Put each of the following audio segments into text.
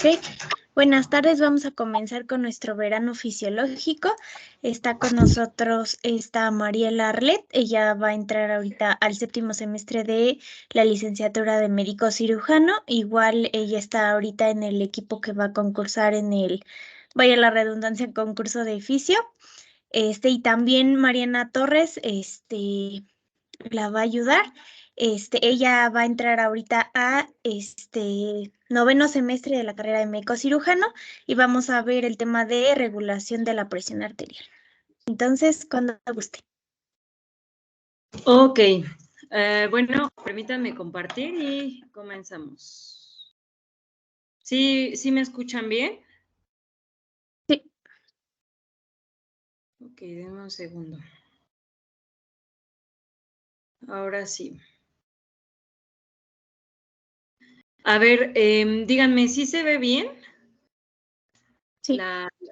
Ok, buenas tardes, vamos a comenzar con nuestro verano fisiológico. Está con nosotros Mariela Arlet, ella va a entrar ahorita al 7º semestre de la licenciatura de médico cirujano. Igual ella está ahorita en el equipo que va a concursar en el, vaya la redundancia, concurso de fisio. Y también Mariana Torres, la va a ayudar. Ella va a entrar ahorita a 9º semestre de la carrera de médico cirujano y vamos a ver el tema de regulación de la presión arterial. Entonces, cuando guste. Ok, bueno, permítanme compartir y comenzamos. ¿Sí me escuchan bien? Sí. Ok, denme un segundo. Ahora sí. A ver, díganme, ¿sí se ve bien? Sí.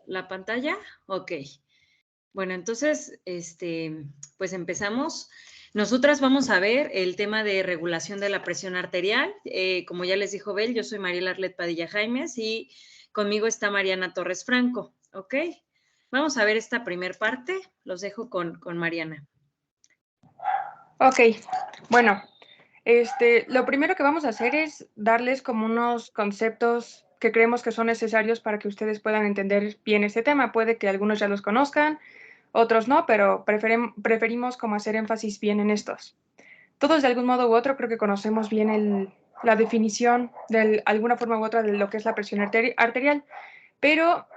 ¿La pantalla? Ok. Bueno, entonces, pues empezamos. Nosotras vamos a ver el tema de regulación de la presión arterial. Como ya les dijo Bel, yo soy Mariela Arlet Padilla Jaimes y conmigo está Mariana Torres Franco, ¿ok? Vamos a ver esta primer parte. Los dejo con Mariana. Ok, bueno, lo primero que vamos a hacer es darles como unos conceptos que creemos que son necesarios para que ustedes puedan entender bien este tema. Puede que algunos ya los conozcan, otros no, pero preferimos como hacer énfasis bien en estos. Todos de algún modo u otro creo que conocemos bien la definición de alguna forma u otra de lo que es la presión arterial, pero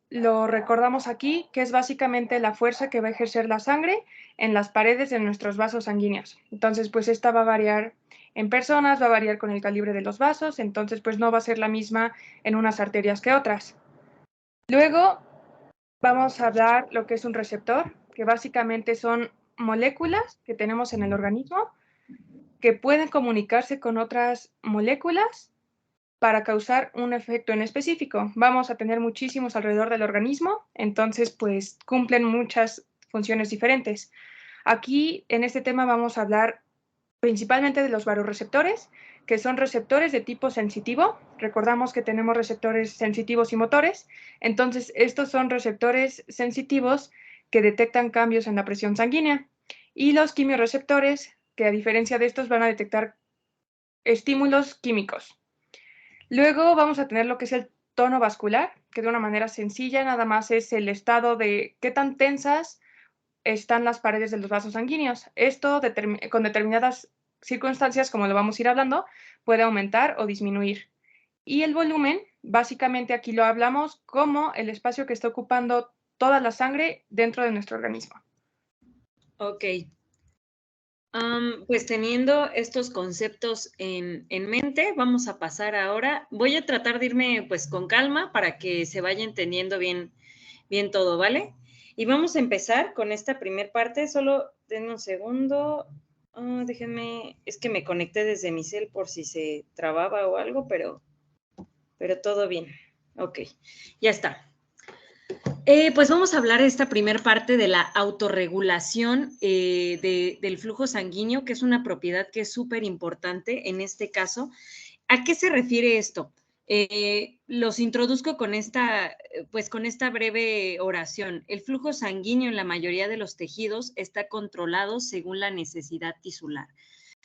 lo recordamos aquí, que es básicamente la fuerza que va a ejercer la sangre en las paredes de nuestros vasos sanguíneos. Entonces, pues esta va a variar en personas, va a variar con el calibre de los vasos, entonces pues no va a ser la misma en unas arterias que otras. Luego vamos a hablar lo que es un receptor, que básicamente son moléculas que tenemos en el organismo que pueden comunicarse con otras moléculas para causar un efecto en específico. Vamos a tener muchísimos alrededor del organismo, entonces pues cumplen muchas funciones diferentes. Aquí en este tema vamos a hablar principalmente de los barorreceptores, que son receptores de tipo sensitivo. Recordamos que tenemos receptores sensitivos y motores, entonces estos son receptores sensitivos que detectan cambios en la presión sanguínea. Y los quimiorreceptores, que a diferencia de estos van a detectar estímulos químicos. Luego vamos a tener lo que es el tono vascular, que de una manera sencilla nada más es el estado de qué tan tensas están las paredes de los vasos sanguíneos. Esto con determinadas circunstancias, como lo vamos a ir hablando, puede aumentar o disminuir. Y el volumen, básicamente aquí lo hablamos como el espacio que está ocupando toda la sangre dentro de nuestro organismo. Ok. Pues teniendo estos conceptos en mente, vamos a pasar ahora. Voy a tratar de irme pues con calma para que se vaya entendiendo bien todo, ¿vale? Y vamos a empezar con esta primer parte. Solo denme un segundo. Déjenme, es que me conecté desde mi cel por si se trababa o algo, pero todo bien. Ok, ya está. Pues vamos a hablar de esta primer parte de la autorregulación del flujo sanguíneo, que es una propiedad que es súper importante en este caso. ¿A qué se refiere esto? Los introduzco con esta breve oración. El flujo sanguíneo en la mayoría de los tejidos está controlado según la necesidad tisular.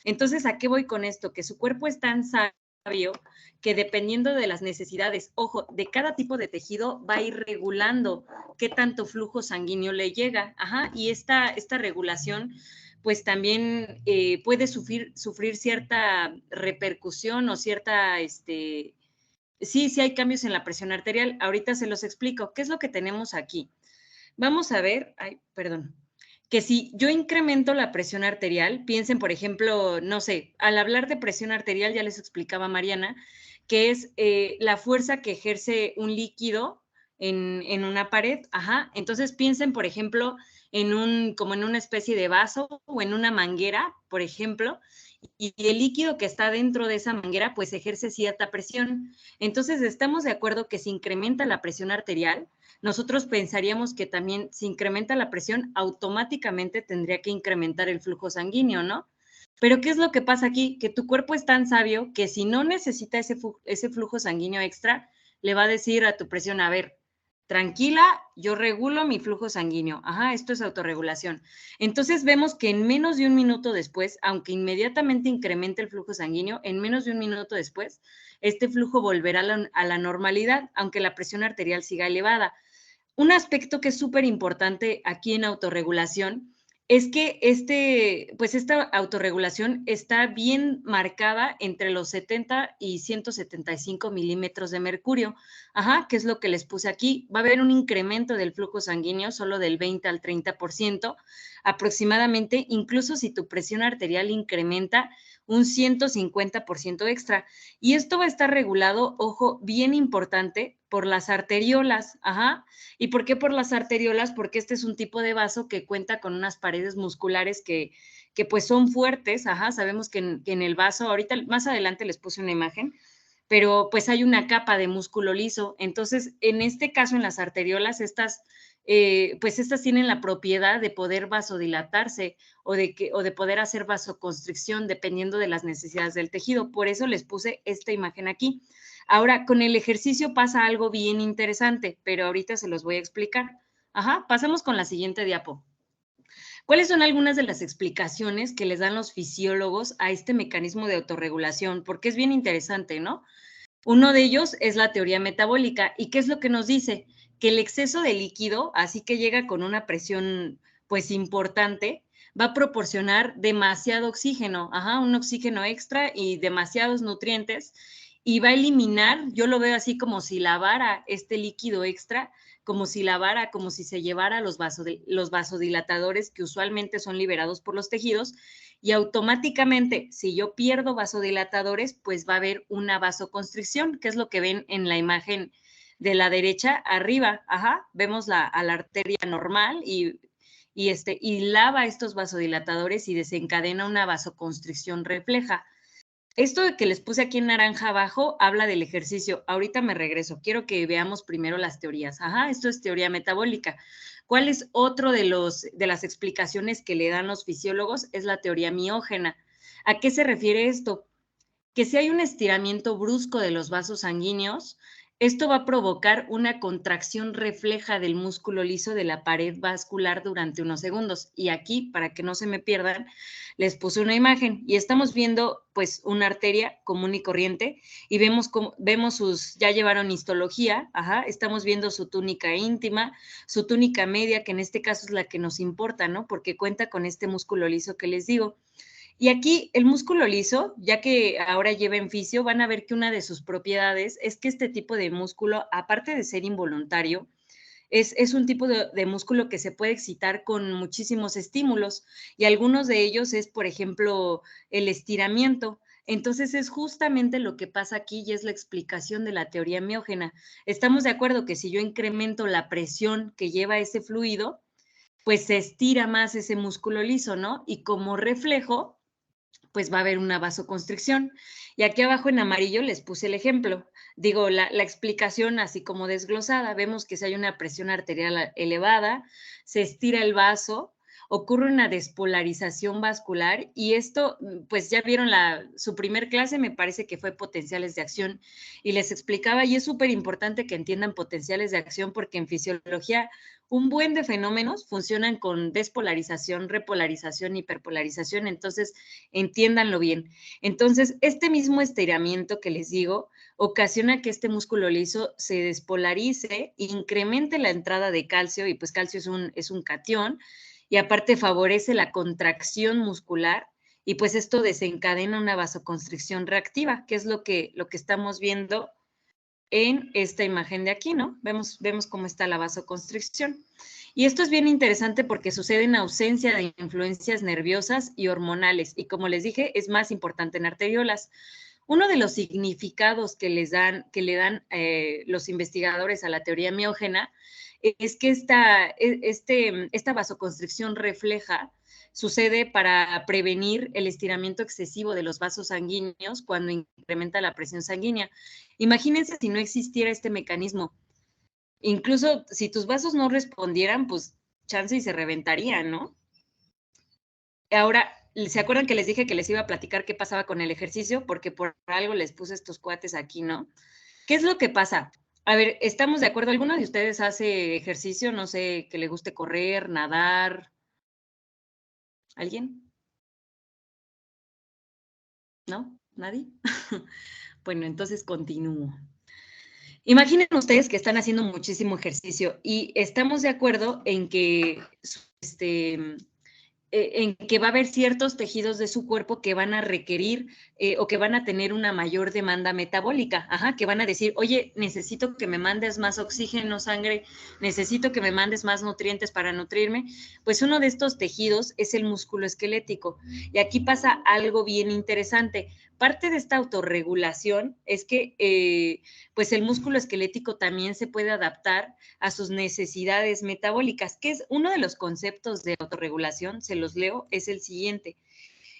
Entonces, ¿a qué voy con esto? Que su cuerpo es tan sabio que dependiendo de las necesidades, ojo, de cada tipo de tejido va a ir regulando qué tanto flujo sanguíneo le llega. Ajá, y esta regulación pues también puede sufrir cierta repercusión o cierta, sí hay cambios en la presión arterial. Ahorita se los explico. ¿Qué es lo que tenemos aquí? Vamos a ver, que si yo incremento la presión arterial, piensen, por ejemplo, no sé, al hablar de presión arterial, ya les explicaba Mariana, que es la fuerza que ejerce un líquido en una pared, ajá. Entonces piensen, por ejemplo, como en una especie de vaso o en una manguera, por ejemplo, y el líquido que está dentro de esa manguera, pues ejerce cierta presión. Entonces, estamos de acuerdo que si incrementa la presión arterial, nosotros pensaríamos que también si incrementa la presión, automáticamente tendría que incrementar el flujo sanguíneo, ¿no? Pero ¿qué es lo que pasa aquí? Que tu cuerpo es tan sabio que si no necesita ese flujo sanguíneo extra, le va a decir a tu presión, a ver, tranquila, yo regulo mi flujo sanguíneo. Ajá, esto es autorregulación. Entonces vemos que en menos de un minuto después, aunque inmediatamente incremente el flujo sanguíneo, en menos de un minuto después, este flujo volverá a la normalidad, aunque la presión arterial siga elevada. Un aspecto que es súper importante aquí en autorregulación es que esta autorregulación está bien marcada entre los 70 y 175 milímetros de mercurio. Ajá, que es lo que les puse aquí. Va a haber un incremento del flujo sanguíneo solo del 20 al 30% aproximadamente, incluso si tu presión arterial incrementa un 150% extra. Y esto va a estar regulado, ojo, bien importante, por las arteriolas. Ajá. ¿Y por qué por las arteriolas? Porque este es un tipo de vaso que cuenta con unas paredes musculares que pues son fuertes. Ajá. Sabemos que en el vaso, ahorita más adelante les puse una imagen, pero pues hay una capa de músculo liso. Entonces, en este caso, en las arteriolas, pues estas tienen la propiedad de poder vasodilatarse o de poder hacer vasoconstricción dependiendo de las necesidades del tejido. Por eso les puse esta imagen aquí. Ahora, con el ejercicio pasa algo bien interesante, pero ahorita se los voy a explicar. Ajá, pasamos con la siguiente diapo. ¿Cuáles son algunas de las explicaciones que les dan los fisiólogos a este mecanismo de autorregulación? Porque es bien interesante, ¿no? Uno de ellos es la teoría metabólica. ¿Y qué es lo que nos dice? Que el exceso de líquido, así que llega con una presión pues importante, va a proporcionar demasiado oxígeno, ajá, un oxígeno extra y demasiados nutrientes, y va a eliminar, yo lo veo así como si lavara este líquido extra, como si se llevara los vasodilatadores que usualmente son liberados por los tejidos, y automáticamente, si yo pierdo vasodilatadores, pues va a haber una vasoconstricción, que es lo que ven en la imagen de la derecha arriba. Ajá, vemos a la arteria normal y lava estos vasodilatadores y desencadena una vasoconstricción refleja. Esto que les puse aquí en naranja abajo habla del ejercicio. Ahorita me regreso. Quiero que veamos primero las teorías. Ajá, esto es teoría metabólica. ¿Cuál es otro de las explicaciones que le dan los fisiólogos? Es la teoría miógena. ¿A qué se refiere esto? Que si hay un estiramiento brusco de los vasos sanguíneos, esto va a provocar una contracción refleja del músculo liso de la pared vascular durante unos segundos. Y aquí, para que no se me pierdan, les puse una imagen y estamos viendo pues una arteria común y corriente y vemos ya llevaron histología, ajá, estamos viendo su túnica íntima, su túnica media, que en este caso es la que nos importa, ¿no? Porque cuenta con este músculo liso que les digo. Y aquí el músculo liso, ya que ahora lleva en fisio, van a ver que una de sus propiedades es que este tipo de músculo, aparte de ser involuntario, es un tipo de músculo que se puede excitar con muchísimos estímulos y algunos de ellos es, por ejemplo, el estiramiento. Entonces es justamente lo que pasa aquí y es la explicación de la teoría miógena. Estamos de acuerdo que si yo incremento la presión que lleva ese fluido, pues se estira más ese músculo liso, ¿no? Y como reflejo, pues va a haber una vasoconstricción. Y aquí abajo en amarillo les puse el ejemplo. Digo, la explicación así como desglosada. Vemos que si hay una presión arterial elevada, se estira el vaso, ocurre una despolarización vascular y esto, pues ya vieron su primer clase, me parece que fue potenciales de acción y les explicaba, y es súper importante que entiendan potenciales de acción porque en fisiología un buen de fenómenos funcionan con despolarización, repolarización, hiperpolarización, entonces entiéndanlo bien. Entonces, este mismo estiramiento que les digo ocasiona que este músculo liso se despolarice, incremente la entrada de calcio, y pues calcio es un catión, y aparte favorece la contracción muscular, y pues esto desencadena una vasoconstricción reactiva, que es lo que estamos viendo en esta imagen de aquí, ¿no? Vemos cómo está la vasoconstricción. Y esto es bien interesante porque sucede en ausencia de influencias nerviosas y hormonales. Y como les dije, es más importante en arteriolas. Uno de los significados que le dan los investigadores a la teoría miógena es que esta vasoconstricción refleja sucede para prevenir el estiramiento excesivo de los vasos sanguíneos cuando incrementa la presión sanguínea. Imagínense si no existiera este mecanismo. Incluso si tus vasos no respondieran, pues chance y se reventarían, ¿no? Ahora, ¿se acuerdan que les dije que les iba a platicar qué pasaba con el ejercicio? Porque por algo les puse estos cuates aquí, ¿no? ¿Qué es lo que pasa? A ver, ¿estamos de acuerdo? ¿Alguno de ustedes hace ejercicio? No sé, que le guste correr, nadar. ¿Alguien? ¿No? ¿Nadie? Bueno, entonces continúo. Imaginen ustedes que están haciendo muchísimo ejercicio y estamos de acuerdo en que va a haber ciertos tejidos de su cuerpo que van a requerir o que van a tener una mayor demanda metabólica, que van a decir, oye, necesito que me mandes más oxígeno, sangre, necesito que me mandes más nutrientes para nutrirme. Pues uno de estos tejidos es el músculo esquelético. Y aquí pasa algo bien interesante. Parte de esta autorregulación es que pues el músculo esquelético también se puede adaptar a sus necesidades metabólicas, que es uno de los conceptos de autorregulación, se los leo, es el siguiente.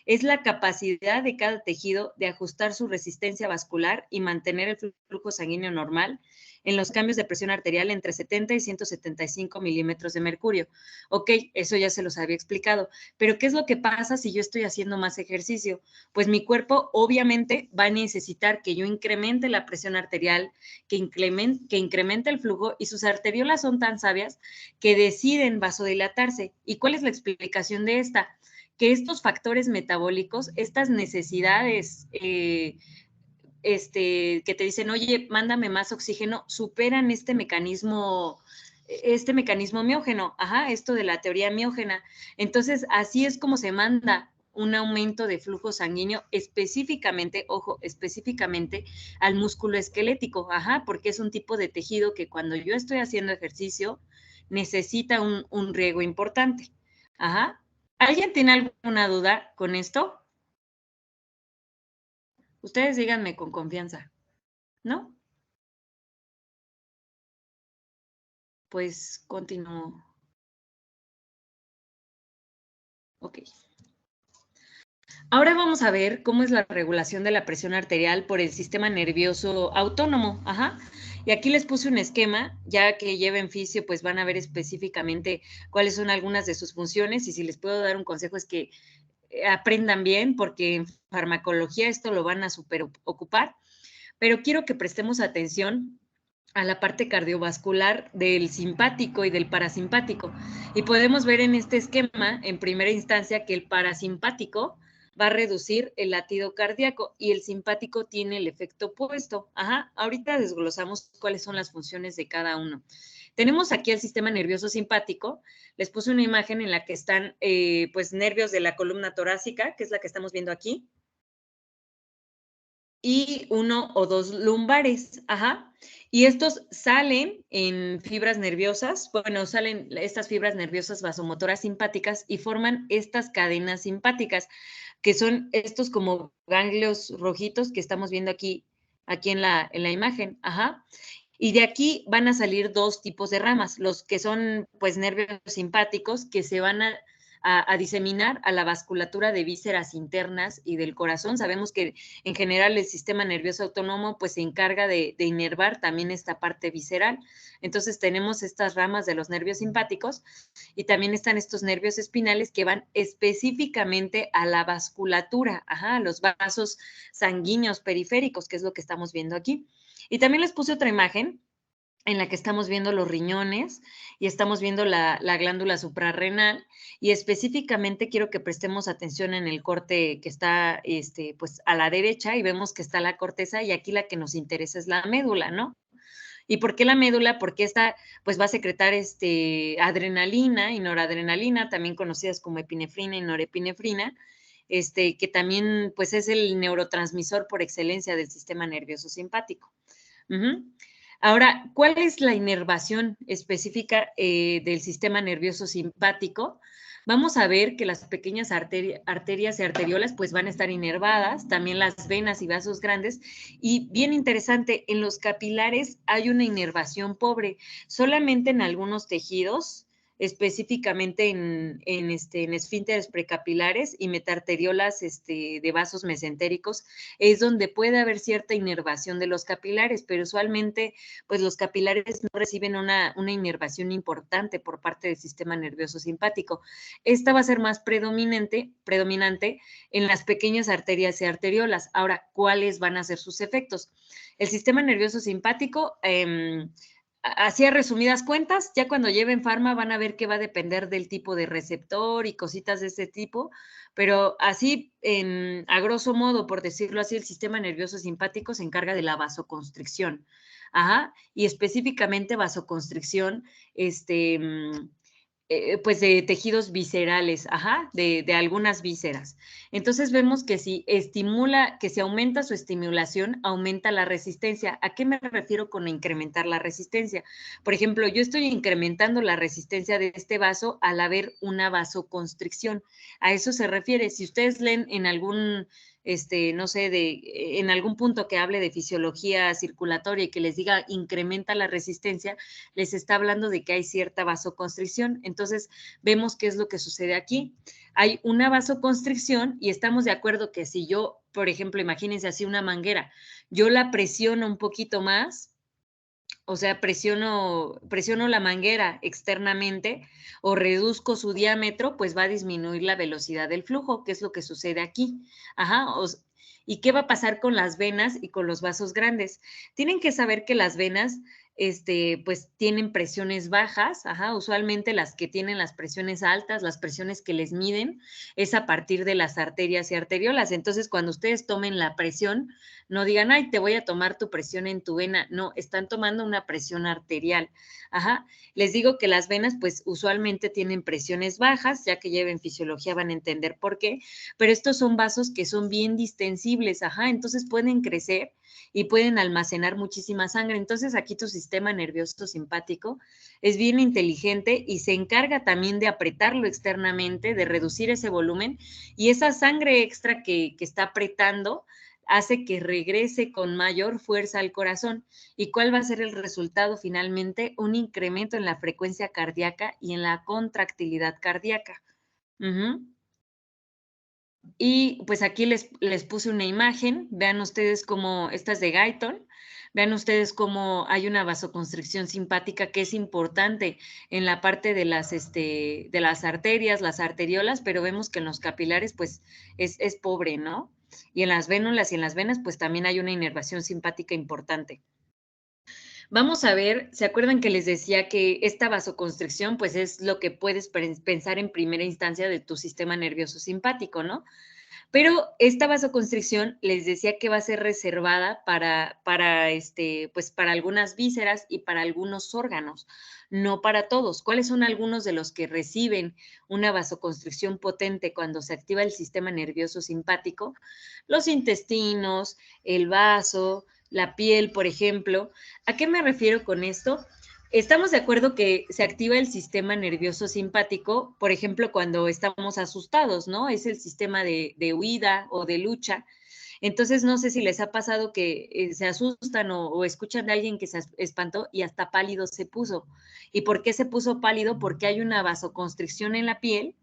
Es la capacidad de cada tejido de ajustar su resistencia vascular y mantener el flujo sanguíneo normal en los cambios de presión arterial entre 70 y 175 milímetros de mercurio. Ok, eso ya se los había explicado, pero ¿qué es lo que pasa si yo estoy haciendo más ejercicio? Pues mi cuerpo obviamente va a necesitar que yo incremente la presión arterial, que incremente el flujo, y sus arteriolas son tan sabias que deciden vasodilatarse. ¿Y cuál es la explicación de esta? Que estos factores metabólicos, estas necesidades que te dicen, oye, mándame más oxígeno, superan este mecanismo miógeno, esto de la teoría miógena. Entonces, así es como se manda un aumento de flujo sanguíneo específicamente, ojo, específicamente al músculo esquelético, porque es un tipo de tejido que cuando yo estoy haciendo ejercicio necesita un riego importante. ¿Alguien tiene alguna duda con esto? Ustedes díganme con confianza, ¿no? Pues continúo. Ok. Ahora vamos a ver cómo es la regulación de la presión arterial por el sistema nervioso autónomo. Y aquí les puse un esquema, ya que lleven fisio, pues van a ver específicamente cuáles son algunas de sus funciones, y si les puedo dar un consejo es que aprendan bien, porque en farmacología esto lo van a super ocupar, pero quiero que prestemos atención a la parte cardiovascular del simpático y del parasimpático. Y podemos ver en este esquema, en primera instancia, que el parasimpático va a reducir el latido cardíaco y el simpático tiene el efecto opuesto. Ahorita desglosamos cuáles son las funciones de cada uno. Tenemos aquí el sistema nervioso simpático. Les puse una imagen en la que están pues nervios de la columna torácica, que es la que estamos viendo aquí, y 1 o 2 lumbares, y estos salen en fibras nerviosas, bueno, salen estas fibras nerviosas vasomotoras simpáticas y forman estas cadenas simpáticas, que son estos como ganglios rojitos que estamos viendo aquí en la imagen, y de aquí van a salir dos tipos de ramas, los que son pues nervios simpáticos, que se van a diseminar a la vasculatura de vísceras internas y del corazón. Sabemos que en general el sistema nervioso autónomo pues se encarga de inervar también esta parte visceral. Entonces tenemos estas ramas de los nervios simpáticos y también están estos nervios espinales que van específicamente a la vasculatura, a los vasos sanguíneos periféricos, que es lo que estamos viendo aquí. Y también les puse otra imagen en la que estamos viendo los riñones y estamos viendo la glándula suprarrenal, y específicamente quiero que prestemos atención en el corte que está pues a la derecha, y vemos que está la corteza, y aquí la que nos interesa es la médula, ¿no? ¿Y por qué la médula? Porque esta pues va a secretar adrenalina y noradrenalina, también conocidas como epinefrina y norepinefrina, que también pues es el neurotransmisor por excelencia del sistema nervioso simpático. Ahora, ¿cuál es la inervación específica del sistema nervioso simpático? Vamos a ver que las pequeñas arterias y arteriolas pues van a estar inervadas, también las venas y vasos grandes, y bien interesante, en los capilares hay una inervación pobre, solamente en algunos tejidos específicamente en esfínteres precapilares y metarteriolas de vasos mesentéricos, es donde puede haber cierta inervación de los capilares, pero usualmente pues los capilares no reciben una inervación importante por parte del sistema nervioso simpático. Esta va a ser más predominante en las pequeñas arterias y arteriolas. Ahora, ¿cuáles van a ser sus efectos? El sistema nervioso simpático, así a resumidas cuentas, ya cuando lleven farma van a ver que va a depender del tipo de receptor y cositas de ese tipo, pero así, a grosso modo, por decirlo así, el sistema nervioso simpático se encarga de la vasoconstricción. Ajá, y específicamente vasoconstricción, pues de tejidos viscerales, ajá, de algunas vísceras. Entonces vemos que si estimula, que si aumenta su estimulación, aumenta la resistencia. ¿A qué me refiero con incrementar la resistencia? Por ejemplo, yo estoy incrementando la resistencia de este vaso al haber una vasoconstricción. A eso se refiere. Si ustedes leen en algún no sé, en algún punto que hable de fisiología circulatoria y que les diga incrementa la resistencia, les está hablando de que hay cierta vasoconstricción. Entonces, vemos qué es lo que sucede aquí. Hay una vasoconstricción y estamos de acuerdo que si yo, por ejemplo, imagínense así una manguera, yo la presiono un poquito más, o sea, presiono la manguera externamente o reduzco su diámetro, pues va a disminuir la velocidad del flujo, que es lo que sucede aquí. Ajá. ¿Y qué va a pasar con las venas y con los vasos grandes? Tienen que saber que las venas, pues tienen presiones bajas, ajá, usualmente las que tienen las presiones altas, las presiones que les miden, es a partir de las arterias y arteriolas. Entonces, cuando ustedes tomen la presión, no digan, ay, te voy a tomar tu presión en tu vena. No, están tomando una presión arterial. Ajá. Les digo que las venas, pues, usualmente tienen presiones bajas, ya que lleven fisiología van a entender por qué, pero estos son vasos que son bien distensibles, ajá, entonces pueden crecer y pueden almacenar muchísima sangre. Entonces, aquí tu sistema nervioso simpático es bien inteligente y se encarga también de apretarlo externamente, de reducir ese volumen, y esa sangre extra que está apretando hace que regrese con mayor fuerza al corazón. ¿Y cuál va a ser el resultado finalmente? Un incremento en la frecuencia cardíaca y en la contractilidad cardíaca. Y pues aquí les puse una imagen, vean ustedes cómo, esta es de Guyton, vean ustedes cómo hay una vasoconstricción simpática que es importante en la parte de las arterias, las arteriolas, pero vemos que en los capilares pues es pobre, ¿no? Y en las vénulas y en las venas pues también hay una inervación simpática importante. Vamos a ver, ¿se acuerdan que les decía que esta vasoconstricción pues es lo que puedes pensar en primera instancia de tu sistema nervioso simpático, ¿no? Pero esta vasoconstricción les decía que va a ser reservada pues para algunas vísceras y para algunos órganos, no para todos. ¿Cuáles son algunos de los que reciben una vasoconstricción potente cuando se activa el sistema nervioso simpático? Los intestinos, el vaso, la piel, por ejemplo. ¿A qué me refiero con esto? Estamos de acuerdo que se activa el sistema nervioso simpático, por ejemplo, cuando estamos asustados, ¿no? Es el sistema de huida o de lucha. Entonces, no sé si les ha pasado que se asustan o escuchan de alguien que se espantó y hasta pálido se puso. ¿Y por qué se puso pálido? Porque hay una vasoconstricción en la piel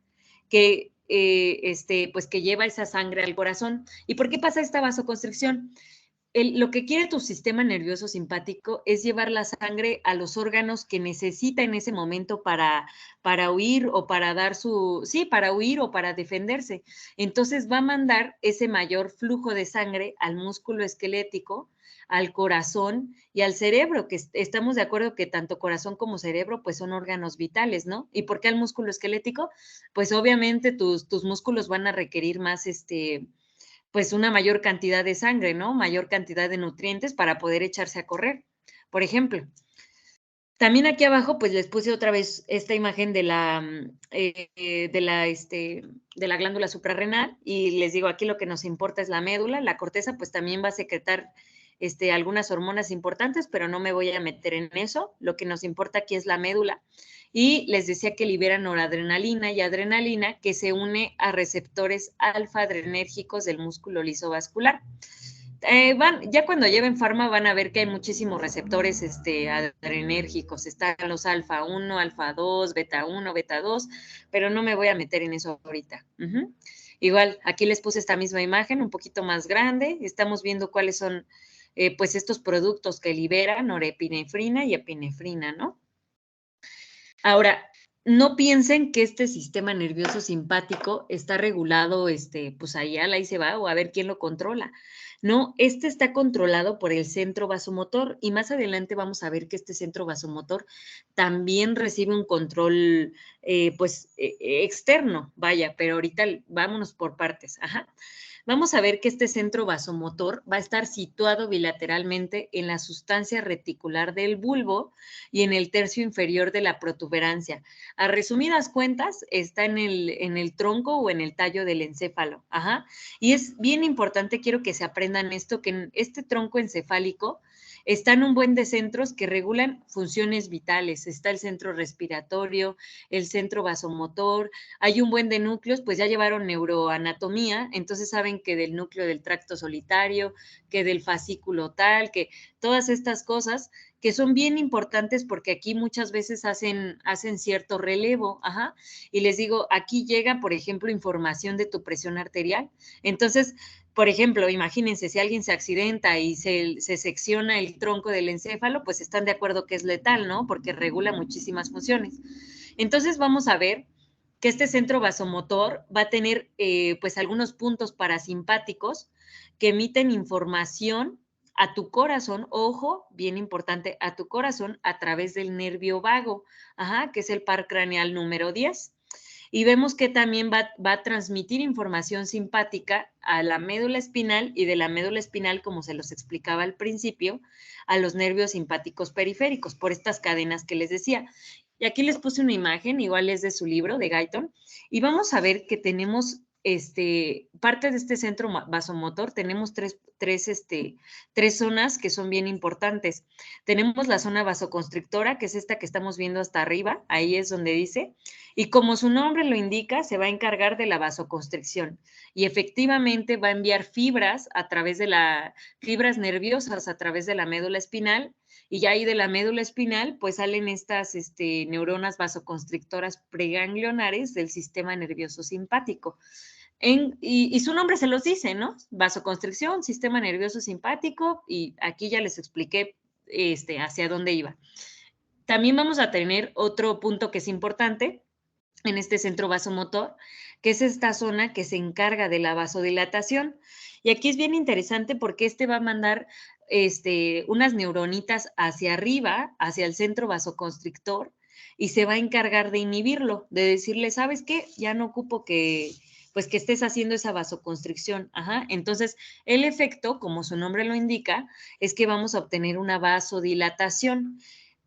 que, pues que lleva esa sangre al corazón. ¿Y por qué pasa esta vasoconstricción? Lo que quiere tu sistema nervioso simpático es llevar la sangre a los órganos que necesita en ese momento para huir o para para huir o para defenderse. Entonces va a mandar ese mayor flujo de sangre al músculo esquelético, al corazón y al cerebro, que estamos de acuerdo que tanto corazón como cerebro pues son órganos vitales, ¿no? ¿Y por qué al músculo esquelético? Pues obviamente tus músculos van a requerir más pues una mayor cantidad de sangre, ¿no? Mayor cantidad de nutrientes para poder echarse a correr, por ejemplo. También aquí abajo, pues les puse otra vez esta imagen de la glándula suprarrenal y les digo, aquí lo que nos importa es la médula. La corteza, pues también va a secretar algunas hormonas importantes, pero no me voy a meter en eso. Lo que nos importa aquí es la médula. Y les decía que libera noradrenalina y adrenalina que se une a receptores alfa-adrenérgicos del músculo lisovascular. Ya cuando lleven farma van a ver que hay muchísimos receptores adrenérgicos. Están los alfa 1, alfa 2, beta 1, beta 2, pero no me voy a meter en eso ahorita. Igual, aquí les puse esta misma imagen, un poquito más grande. Estamos viendo cuáles son pues estos productos que liberan norepinefrina y epinefrina, ¿no? Ahora, no piensen que este sistema nervioso simpático está regulado, pues allá ahí se va, o a ver quién lo controla. No, este está controlado por el centro vasomotor y más adelante vamos a ver que este centro vasomotor también recibe un control, externo, vaya, pero ahorita vámonos por partes. Ajá. Vamos a ver que este centro vasomotor va a estar situado bilateralmente en la sustancia reticular del bulbo y en el tercio inferior de la protuberancia. A resumidas cuentas, está en el tronco o en el tallo del encéfalo. Ajá. Y es bien importante, quiero que se aprendan esto, que en este tronco encefálico están un buen de centros que regulan funciones vitales. Está el centro respiratorio, el centro vasomotor, hay un buen de núcleos, pues ya llevaron neuroanatomía, entonces saben que del núcleo del tracto solitario, que del fascículo tal, que todas estas cosas que son bien importantes porque aquí muchas veces hacen cierto relevo, ajá, y les digo, aquí llega, por ejemplo, información de tu presión arterial. Entonces, por ejemplo, imagínense, si alguien se accidenta y se secciona el tronco del encéfalo, pues están de acuerdo que es letal, ¿no? Porque regula muchísimas funciones. Entonces, vamos a ver que este centro vasomotor va a tener, pues, algunos puntos parasimpáticos que emiten información a tu corazón, ojo, bien importante, a tu corazón a través del nervio vago, ajá, que es el par craneal número 10. Y vemos que también va a transmitir información simpática a la médula espinal y de la médula espinal, como se los explicaba al principio, a los nervios simpáticos periféricos, por estas cadenas que les decía. Y aquí les puse una imagen, igual es de su libro, de Guyton, y vamos a ver que tenemos parte de este centro vasomotor, tenemos tres zonas que son bien importantes. Tenemos la zona vasoconstrictora, que es esta que estamos viendo hasta arriba, ahí es donde dice, y como su nombre lo indica, se va a encargar de la vasoconstricción y efectivamente va a enviar fibras fibras nerviosas a través de la médula espinal y ya ahí de la médula espinal pues salen estas neuronas vasoconstrictoras preganglionares del sistema nervioso simpático. Y su nombre se los dice, ¿no? Vasoconstricción, sistema nervioso simpático, y aquí ya les expliqué hacia dónde iba. También vamos a tener otro punto que es importante en este centro vasomotor, que es esta zona que se encarga de la vasodilatación. Y aquí es bien interesante porque va a mandar unas neuronitas hacia arriba, hacia el centro vasoconstrictor, y se va a encargar de inhibirlo, de decirle, ¿sabes qué? Ya no ocupo que estés haciendo esa vasoconstricción. Ajá. Entonces, el efecto, como su nombre lo indica, es que vamos a obtener una vasodilatación.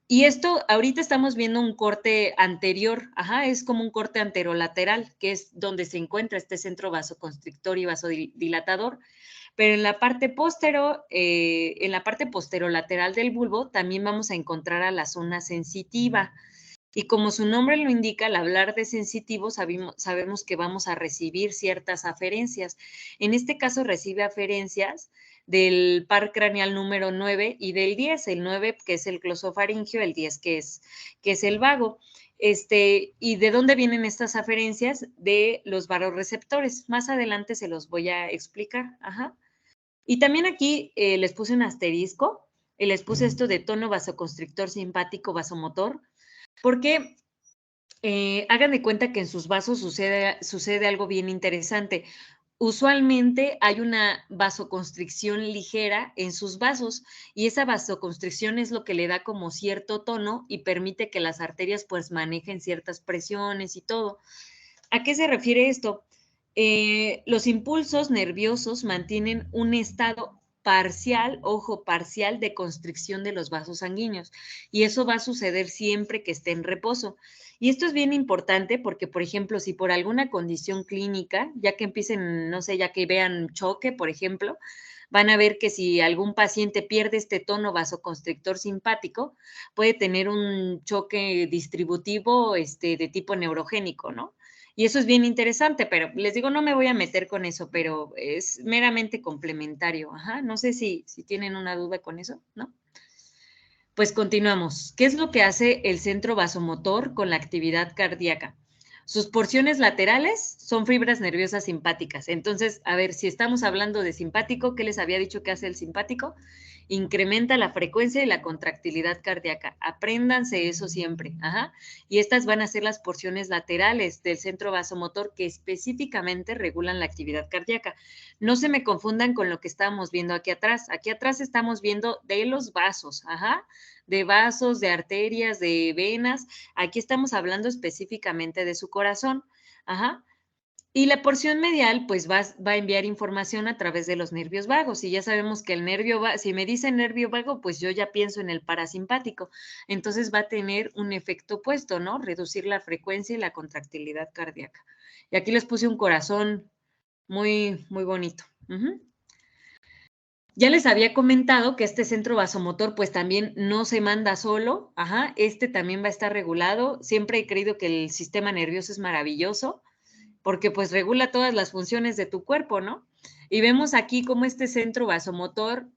Y esto, ahorita estamos viendo un corte anterior, ajá, es como un corte anterolateral, que es donde se encuentra este centro vasoconstrictor y vasodilatador, pero en la parte posterolateral del bulbo también vamos a encontrar a la zona sensitiva. Y como su nombre lo indica, al hablar de sensitivo, sabemos que vamos a recibir ciertas aferencias. En este caso recibe aferencias del par craneal número 9 y del 10, el 9 que es el glosofaringio, el 10 que es el vago. ¿Y de dónde vienen estas aferencias? De los varoreceptores. Más adelante se los voy a explicar. Ajá. Y también aquí les puse un asterisco y les puse esto de tono vasoconstrictor simpático vasomotor, porque hagan de cuenta que en sus vasos sucede algo bien interesante. Usualmente hay una vasoconstricción ligera en sus vasos y esa vasoconstricción es lo que le da como cierto tono y permite que las arterias pues manejen ciertas presiones y todo. ¿A qué se refiere esto? Los impulsos nerviosos mantienen un estado parcial, ojo, parcial de constricción de los vasos sanguíneos y eso va a suceder siempre que esté en reposo. Y esto es bien importante porque, por ejemplo, si por alguna condición clínica, ya que empiecen, no sé, ya que vean choque, por ejemplo, van a ver que si algún paciente pierde este tono vasoconstrictor simpático, puede tener un choque distributivo de tipo neurogénico, ¿no? Y eso es bien interesante, pero les digo, no me voy a meter con eso, pero es meramente complementario. Ajá, no sé si tienen una duda con eso, ¿no? Pues continuamos. ¿Qué es lo que hace el centro vasomotor con la actividad cardíaca? Sus porciones laterales son fibras nerviosas simpáticas. Entonces, a ver, si estamos hablando de simpático, ¿qué les había dicho que hace el simpático? Incrementa la frecuencia y la contractilidad cardíaca. Apréndanse eso siempre. Ajá. Y estas van a ser las porciones laterales del centro vasomotor que específicamente regulan la actividad cardíaca. No se me confundan con lo que estábamos viendo aquí atrás. Aquí atrás estamos viendo de los vasos. Ajá, de vasos, de arterias, de venas. Aquí estamos hablando específicamente de su corazón. Ajá. Y la porción medial, pues va a enviar información a través de los nervios vagos. Y ya sabemos que el nervio vago, si me dice nervio vago, pues yo ya pienso en el parasimpático. Entonces va a tener un efecto opuesto, ¿no? Reducir la frecuencia y la contractilidad cardíaca. Y aquí les puse un corazón muy, muy bonito. Ya les había comentado que este centro vasomotor pues también no se manda solo, ajá, este también va a estar regulado. Siempre he creído que el sistema nervioso es maravilloso porque pues regula todas las funciones de tu cuerpo, ¿no? Y vemos aquí cómo este centro vasomotor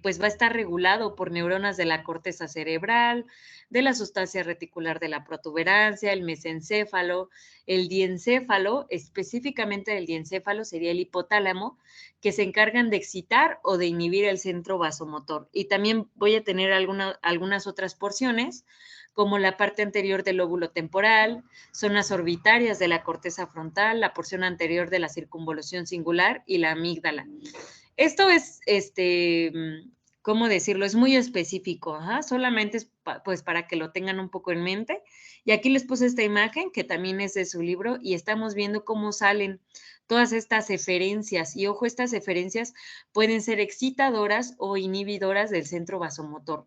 pues va a estar regulado por neuronas de la corteza cerebral, de la sustancia reticular de la protuberancia, el mesencéfalo, el diencéfalo, específicamente el diencéfalo sería el hipotálamo, que se encargan de excitar o de inhibir el centro vasomotor. Y también voy a tener algunas otras porciones, como la parte anterior del lóbulo temporal, zonas orbitarias de la corteza frontal, la porción anterior de la circunvolución singular y la amígdala. Esto es, ¿cómo decirlo? Es muy específico, ajá, solamente es pues para que lo tengan un poco en mente. Y aquí les puse esta imagen que también es de su libro y estamos viendo cómo salen todas estas eferencias. Y ojo, estas eferencias pueden ser excitadoras o inhibidoras del centro vasomotor.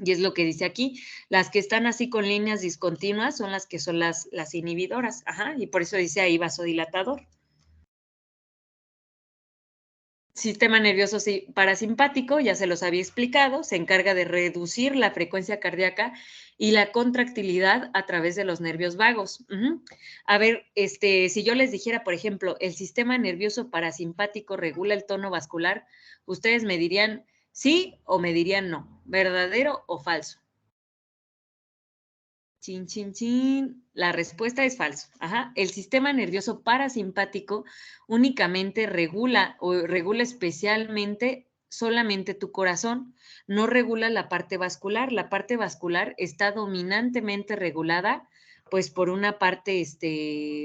Y es lo que dice aquí, las que están así con líneas discontinuas son las que son las inhibidoras, ajá, y por eso dice ahí vasodilatador. Sistema nervioso parasimpático, ya se los había explicado, se encarga de reducir la frecuencia cardíaca y la contractilidad a través de los nervios vagos. A ver, si yo les dijera, por ejemplo, el sistema nervioso parasimpático regula el tono vascular, ustedes me dirían sí o me dirían no, verdadero o falso. Chin, chin, chin. La respuesta es falso. Ajá. El sistema nervioso parasimpático únicamente regula o regula especialmente solamente tu corazón, no regula la parte vascular. La parte vascular está dominantemente regulada pues por una parte,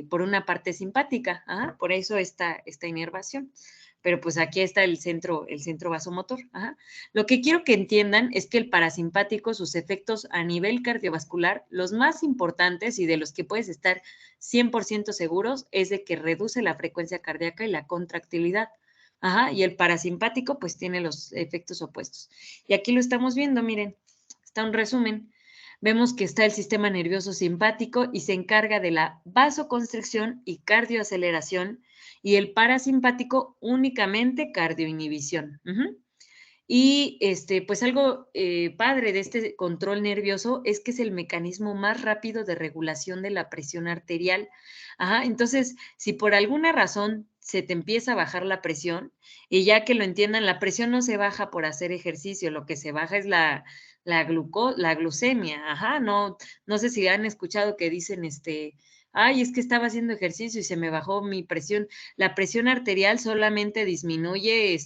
por una parte simpática. Ajá. Por eso esta inervación. Pero pues aquí está el centro vasomotor. Ajá. Lo que quiero que entiendan es que el parasimpático, sus efectos a nivel cardiovascular, los más importantes y de los que puedes estar 100% seguros, es de que reduce la frecuencia cardíaca y la contractilidad. Ajá, y el parasimpático pues tiene los efectos opuestos. Y aquí lo estamos viendo, miren, está un resumen. Vemos que está el sistema nervioso simpático y se encarga de la vasoconstricción y cardioaceleración, y el parasimpático únicamente cardioinhibición. Y pues algo padre de este control nervioso es que es el mecanismo más rápido de regulación de la presión arterial. Ajá, entonces, si por alguna razón se te empieza a bajar la presión, y ya que lo entiendan, la presión no se baja por hacer ejercicio, lo que se baja es la glucemia. Ajá, no sé si han escuchado que dicen, ay, es que estaba haciendo ejercicio y se me bajó mi presión. La presión arterial solamente disminuye,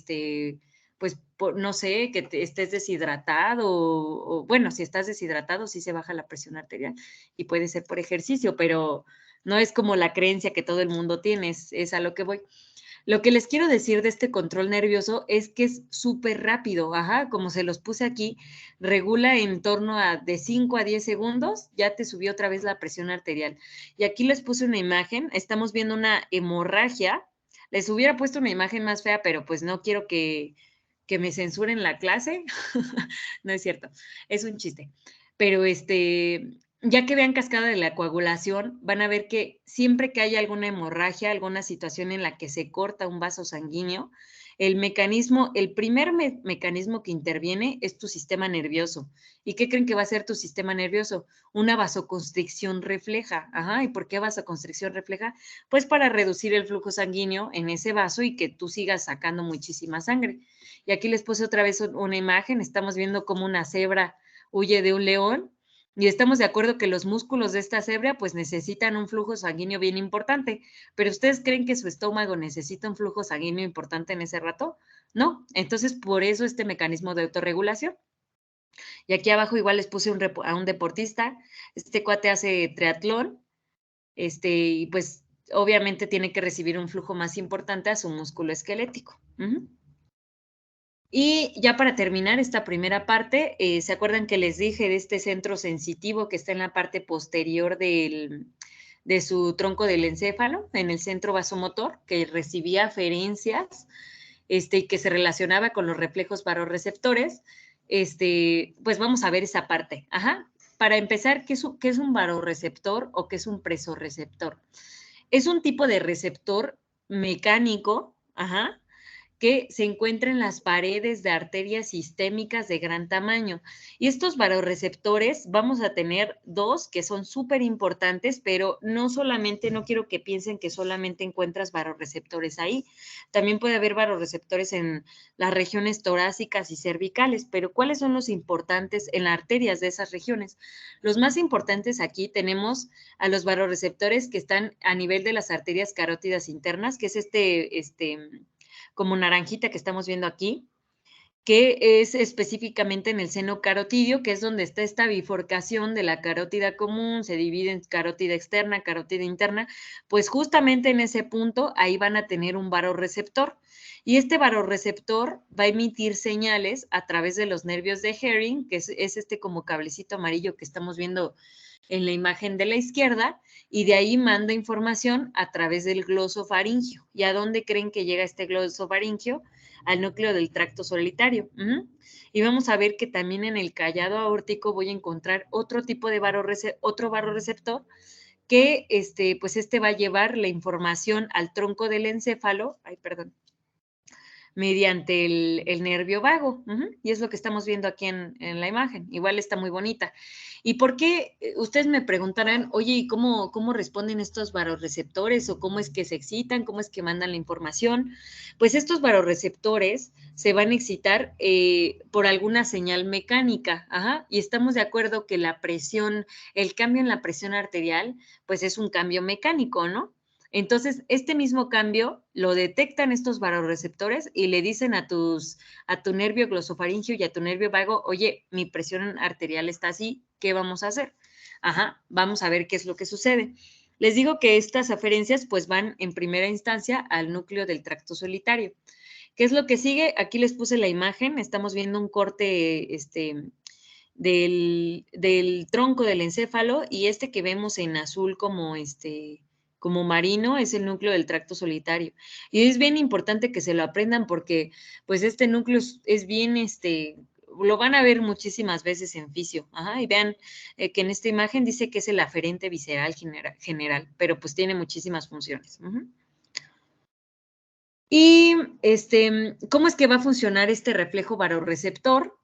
pues, no sé, que estés deshidratado o, bueno, si estás deshidratado sí se baja la presión arterial y puede ser por ejercicio, pero no es como la creencia que todo el mundo tiene, es a lo que voy. Lo que les quiero decir de este control nervioso es que es súper rápido, ajá, como se los puse aquí, regula en torno a de 5 a 10 segundos, ya te subió otra vez la presión arterial. Y aquí les puse una imagen, estamos viendo una hemorragia, les hubiera puesto una imagen más fea, pero pues no quiero que me censuren la clase, no es cierto, es un chiste, pero ya que vean cascada de la coagulación, van a ver que siempre que hay alguna hemorragia, alguna situación en la que se corta un vaso sanguíneo, el primer mecanismo que interviene es tu sistema nervioso. ¿Y qué creen que va a ser tu sistema nervioso? Una vasoconstricción refleja. Ajá, ¿y por qué vasoconstricción refleja? Pues para reducir el flujo sanguíneo en ese vaso y que tú sigas sacando muchísima sangre. Y aquí les puse otra vez una imagen, estamos viendo cómo una cebra huye de un león. Y estamos de acuerdo que los músculos de esta cebra pues necesitan un flujo sanguíneo bien importante, pero ¿ustedes creen que su estómago necesita un flujo sanguíneo importante en ese rato? No, entonces por eso este mecanismo de autorregulación. Y aquí abajo igual les puse a un deportista, este cuate hace triatlón, y pues obviamente tiene que recibir un flujo más importante a su músculo esquelético. Y ya para terminar esta primera parte, ¿se acuerdan que les dije de este centro sensitivo que está en la parte posterior de su tronco del encéfalo, en el centro vasomotor, que recibía aferencias y que se relacionaba con los reflejos barorreceptores? Pues vamos a ver esa parte. Ajá. Para empezar, ¿qué es un barorreceptor o qué es un presorreceptor? Es un tipo de receptor mecánico, ajá, que se encuentra en las paredes de arterias sistémicas de gran tamaño. Y estos barorreceptores vamos a tener dos que son súper importantes, pero no quiero que piensen que solamente encuentras barorreceptores ahí. También puede haber barorreceptores en las regiones torácicas y cervicales, pero ¿cuáles son los importantes en las arterias de esas regiones? Los más importantes aquí tenemos a los barorreceptores que están a nivel de las arterias carótidas internas, que es como naranjita que estamos viendo aquí, que es específicamente en el seno carotidio, que es donde está esta bifurcación de la carótida común, se divide en carótida externa, carótida interna, pues justamente en ese punto ahí van a tener un barorreceptor. Y este barorreceptor va a emitir señales a través de los nervios de Herring, que es este como cablecito amarillo que estamos viendo en la imagen de la izquierda, y de ahí manda información a través del glosofaringio. ¿Y a dónde creen que llega este glosofaringio? Al núcleo del tracto solitario. Y vamos a ver que también en el callado aórtico voy a encontrar otro tipo de barorreceptor que pues va a llevar la información al tronco del encéfalo, mediante el nervio vago. Y es lo que estamos viendo aquí en la imagen. Igual está muy bonita. ¿Y por qué? Ustedes me preguntarán, oye, ¿y cómo responden estos barorreceptores? ¿O cómo es que se excitan? ¿Cómo es que mandan la información? Pues estos barorreceptores se van a excitar por alguna señal mecánica. Ajá. Y estamos de acuerdo que la presión, el cambio en la presión arterial, pues es un cambio mecánico, ¿no? Entonces, este mismo cambio lo detectan estos barorreceptores y le dicen a tu nervio glosofaringio y a tu nervio vago, oye, mi presión arterial está así, ¿qué vamos a hacer? Ajá, vamos a ver qué es lo que sucede. Les digo que estas aferencias pues van en primera instancia al núcleo del tracto solitario. ¿Qué es lo que sigue? Aquí les puse la imagen, estamos viendo un corte del tronco del encéfalo y que vemos en azul como marino es el núcleo del tracto solitario. Y es bien importante que se lo aprendan porque pues este núcleo es bien, lo van a ver muchísimas veces en fisio. Ajá, y vean que en esta imagen dice que es el aferente visceral general, pero pues tiene muchísimas funciones. Y ¿cómo es que va a funcionar este reflejo barorreceptor?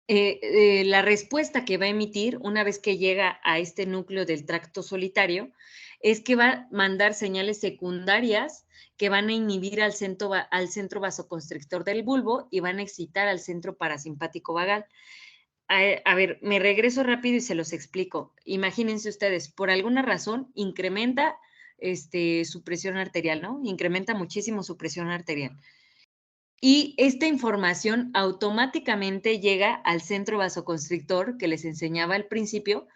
La respuesta que va a emitir una vez que llega a este núcleo del tracto solitario es que va a mandar señales secundarias que van a inhibir al centro vasoconstrictor del bulbo y van a excitar al centro parasimpático vagal. A ver, me regreso rápido y se los explico. Imagínense ustedes, por alguna razón incrementa su presión arterial, ¿no? Incrementa muchísimo su presión arterial. Y esta información automáticamente llega al centro vasoconstrictor que les enseñaba al principio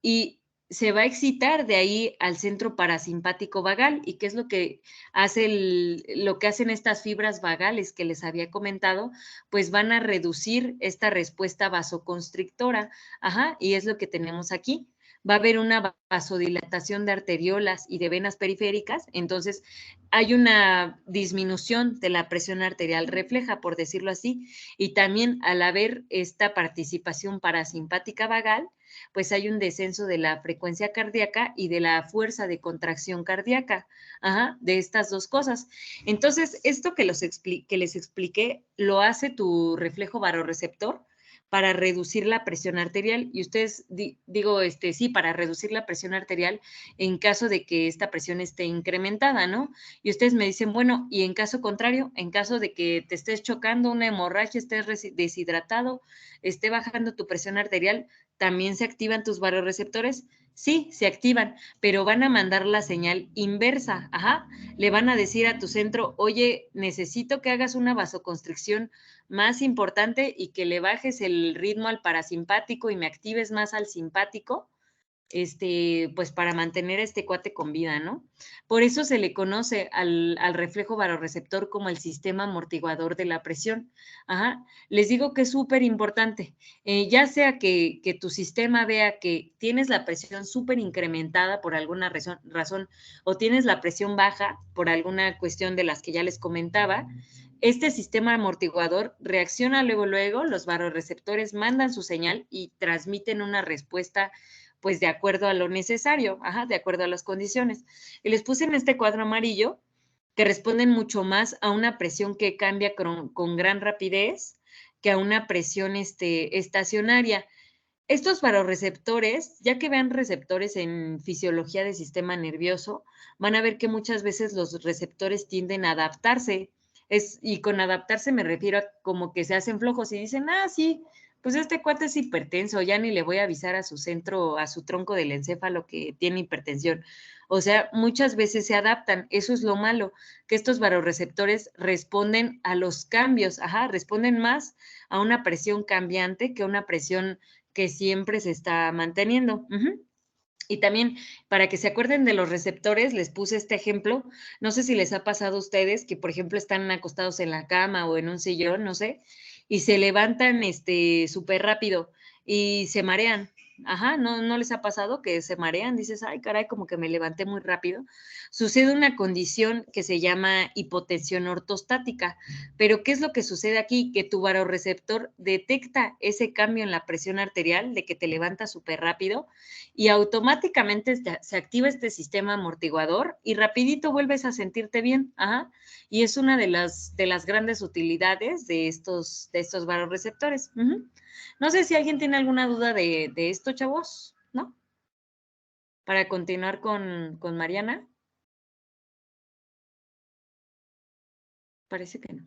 y se va a excitar de ahí al centro parasimpático vagal. ¿Y qué es lo que lo que hacen estas fibras vagales que les había comentado? Pues van a reducir esta respuesta vasoconstrictora. Ajá, y es lo que tenemos aquí. Va a haber una vasodilatación de arteriolas y de venas periféricas, entonces hay una disminución de la presión arterial refleja, por decirlo así, y también al haber esta participación parasimpática vagal, pues hay un descenso de la frecuencia cardíaca y de la fuerza de contracción cardíaca, de estas dos cosas. Entonces, esto que les expliqué, lo hace tu reflejo barorreceptor para reducir la presión arterial. Y ustedes, sí, para reducir la presión arterial en caso de que esta presión esté incrementada, ¿no? Y ustedes me dicen, bueno, y en caso contrario, en caso de que te estés chocando, una hemorragia, estés deshidratado, esté bajando tu presión arterial, ¿también se activan tus barorreceptores? Sí, se activan, pero van a mandar la señal inversa, le van a decir a tu centro, oye, necesito que hagas una vasoconstricción más importante y que le bajes el ritmo al parasimpático y me actives más al simpático, pues para mantener a este cuate con vida, ¿no? Por eso se le conoce al reflejo barorreceptor como el sistema amortiguador de la presión. Les digo que es súper importante, ya sea que tu sistema vea que tienes la presión súper incrementada por alguna razón o tienes la presión baja por alguna cuestión de las que ya les comentaba, este sistema amortiguador reacciona luego, los barorreceptores mandan su señal y transmiten una respuesta pues de acuerdo a lo necesario, de acuerdo a las condiciones. Y les puse en este cuadro amarillo que responden mucho más a una presión que cambia con gran rapidez que a una presión estacionaria. Estos barorreceptores, ya que vean receptores en fisiología del sistema nervioso, van a ver que muchas veces los receptores tienden a adaptarse. Y con adaptarse me refiero a como que se hacen flojos y dicen, sí, pues este cuate es hipertenso, ya ni le voy a avisar a su centro, a su tronco del encéfalo que tiene hipertensión. O sea, muchas veces se adaptan. Eso es lo malo, que estos barorreceptores responden a los cambios, responden más a una presión cambiante que a una presión que siempre se está manteniendo. Y también, para que se acuerden de los receptores, les puse este ejemplo. No sé si les ha pasado a ustedes que, por ejemplo, están acostados en la cama o en un sillón, no sé, y se levantan súper rápido y se marean. ¿No les ha pasado que se marean? Dices, ay, caray, como que me levanté muy rápido. Sucede una condición que se llama hipotensión ortostática. Pero, ¿qué es lo que sucede aquí? Que tu barorreceptor detecta ese cambio en la presión arterial de que te levantas súper rápido y automáticamente se activa este sistema amortiguador y rapidito vuelves a sentirte bien. Y es una de las grandes utilidades de estos barorreceptores. No sé si alguien tiene alguna duda de esto, chavos, ¿no? Para continuar con Mariana. Parece que no.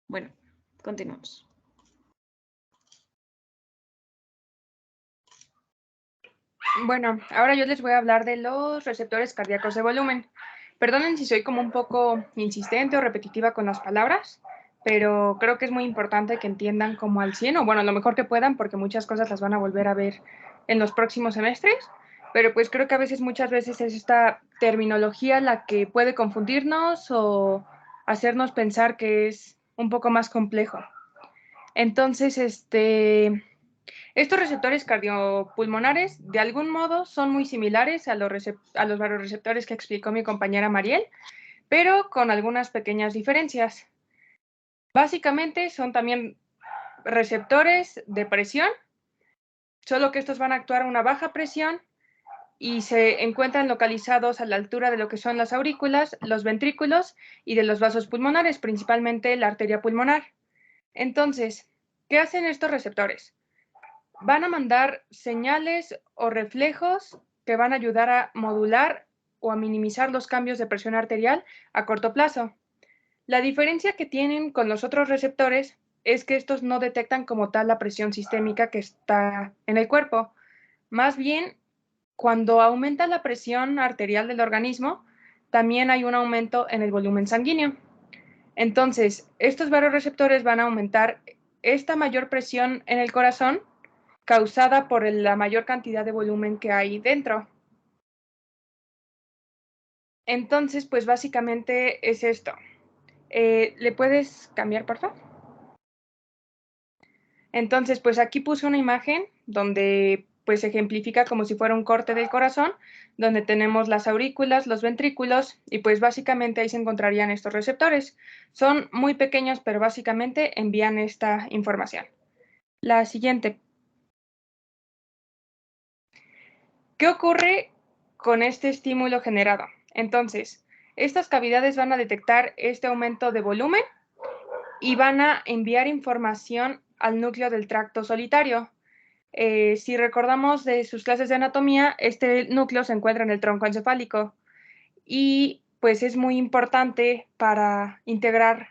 Bueno, continuamos. Bueno, ahora yo les voy a hablar de los receptores cardíacos de volumen. Perdonen si soy como un poco insistente o repetitiva con las palabras, pero creo que es muy importante que entiendan como al 100, o bueno, lo mejor que puedan, porque muchas cosas las van a volver a ver en los próximos semestres, pero pues creo que a veces, muchas veces es esta terminología la que puede confundirnos o hacernos pensar que es un poco más complejo. Entonces, estos receptores cardiopulmonares, de algún modo, son muy similares a los barorreceptores que explicó mi compañera Mariel, pero con algunas pequeñas diferencias. Básicamente son también receptores de presión, solo que estos van a actuar a una baja presión y se encuentran localizados a la altura de lo que son las aurículas, los ventrículos y de los vasos pulmonares, principalmente la arteria pulmonar. Entonces, ¿qué hacen estos receptores? Van a mandar señales o reflejos que van a ayudar a modular o a minimizar los cambios de presión arterial a corto plazo. La diferencia que tienen con los otros receptores es que estos no detectan como tal la presión sistémica que está en el cuerpo. Más bien, cuando aumenta la presión arterial del organismo, también hay un aumento en el volumen sanguíneo. Entonces, estos barorreceptores van a aumentar esta mayor presión en el corazón causada por la mayor cantidad de volumen que hay dentro. Entonces, pues básicamente es esto. ¿Le puedes cambiar, por favor? Entonces, pues aquí puse una imagen donde pues ejemplifica como si fuera un corte del corazón, donde tenemos las aurículas, los ventrículos, y pues básicamente ahí se encontrarían estos receptores. Son muy pequeños, pero básicamente envían esta información. La siguiente. ¿Qué ocurre con este estímulo generado? Entonces, estas cavidades van a detectar este aumento de volumen y van a enviar información al núcleo del tracto solitario. Si recordamos de sus clases de anatomía, este núcleo se encuentra en el tronco encefálico y pues es muy importante para integrar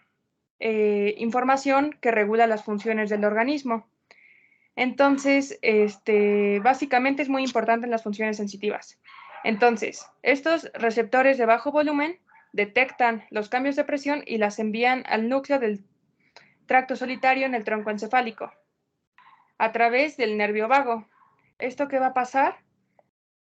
información que regula las funciones del organismo. Entonces, básicamente es muy importante en las funciones sensitivas. Entonces, estos receptores de bajo volumen detectan los cambios de presión y las envían al núcleo del tracto solitario en el tronco encefálico a través del nervio vago. ¿Esto qué va a pasar?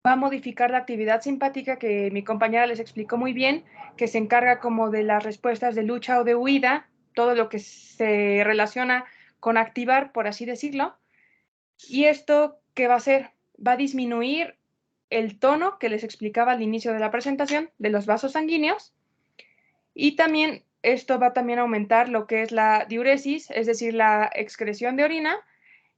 Va a modificar la actividad simpática que mi compañera les explicó muy bien, que se encarga como de las respuestas de lucha o de huida, todo lo que se relaciona con activar, por así decirlo. ¿Y esto qué va a hacer? Va a disminuir el tono que les explicaba al inicio de la presentación de los vasos sanguíneos y también esto va también a aumentar lo que es la diuresis, es decir, la excreción de orina,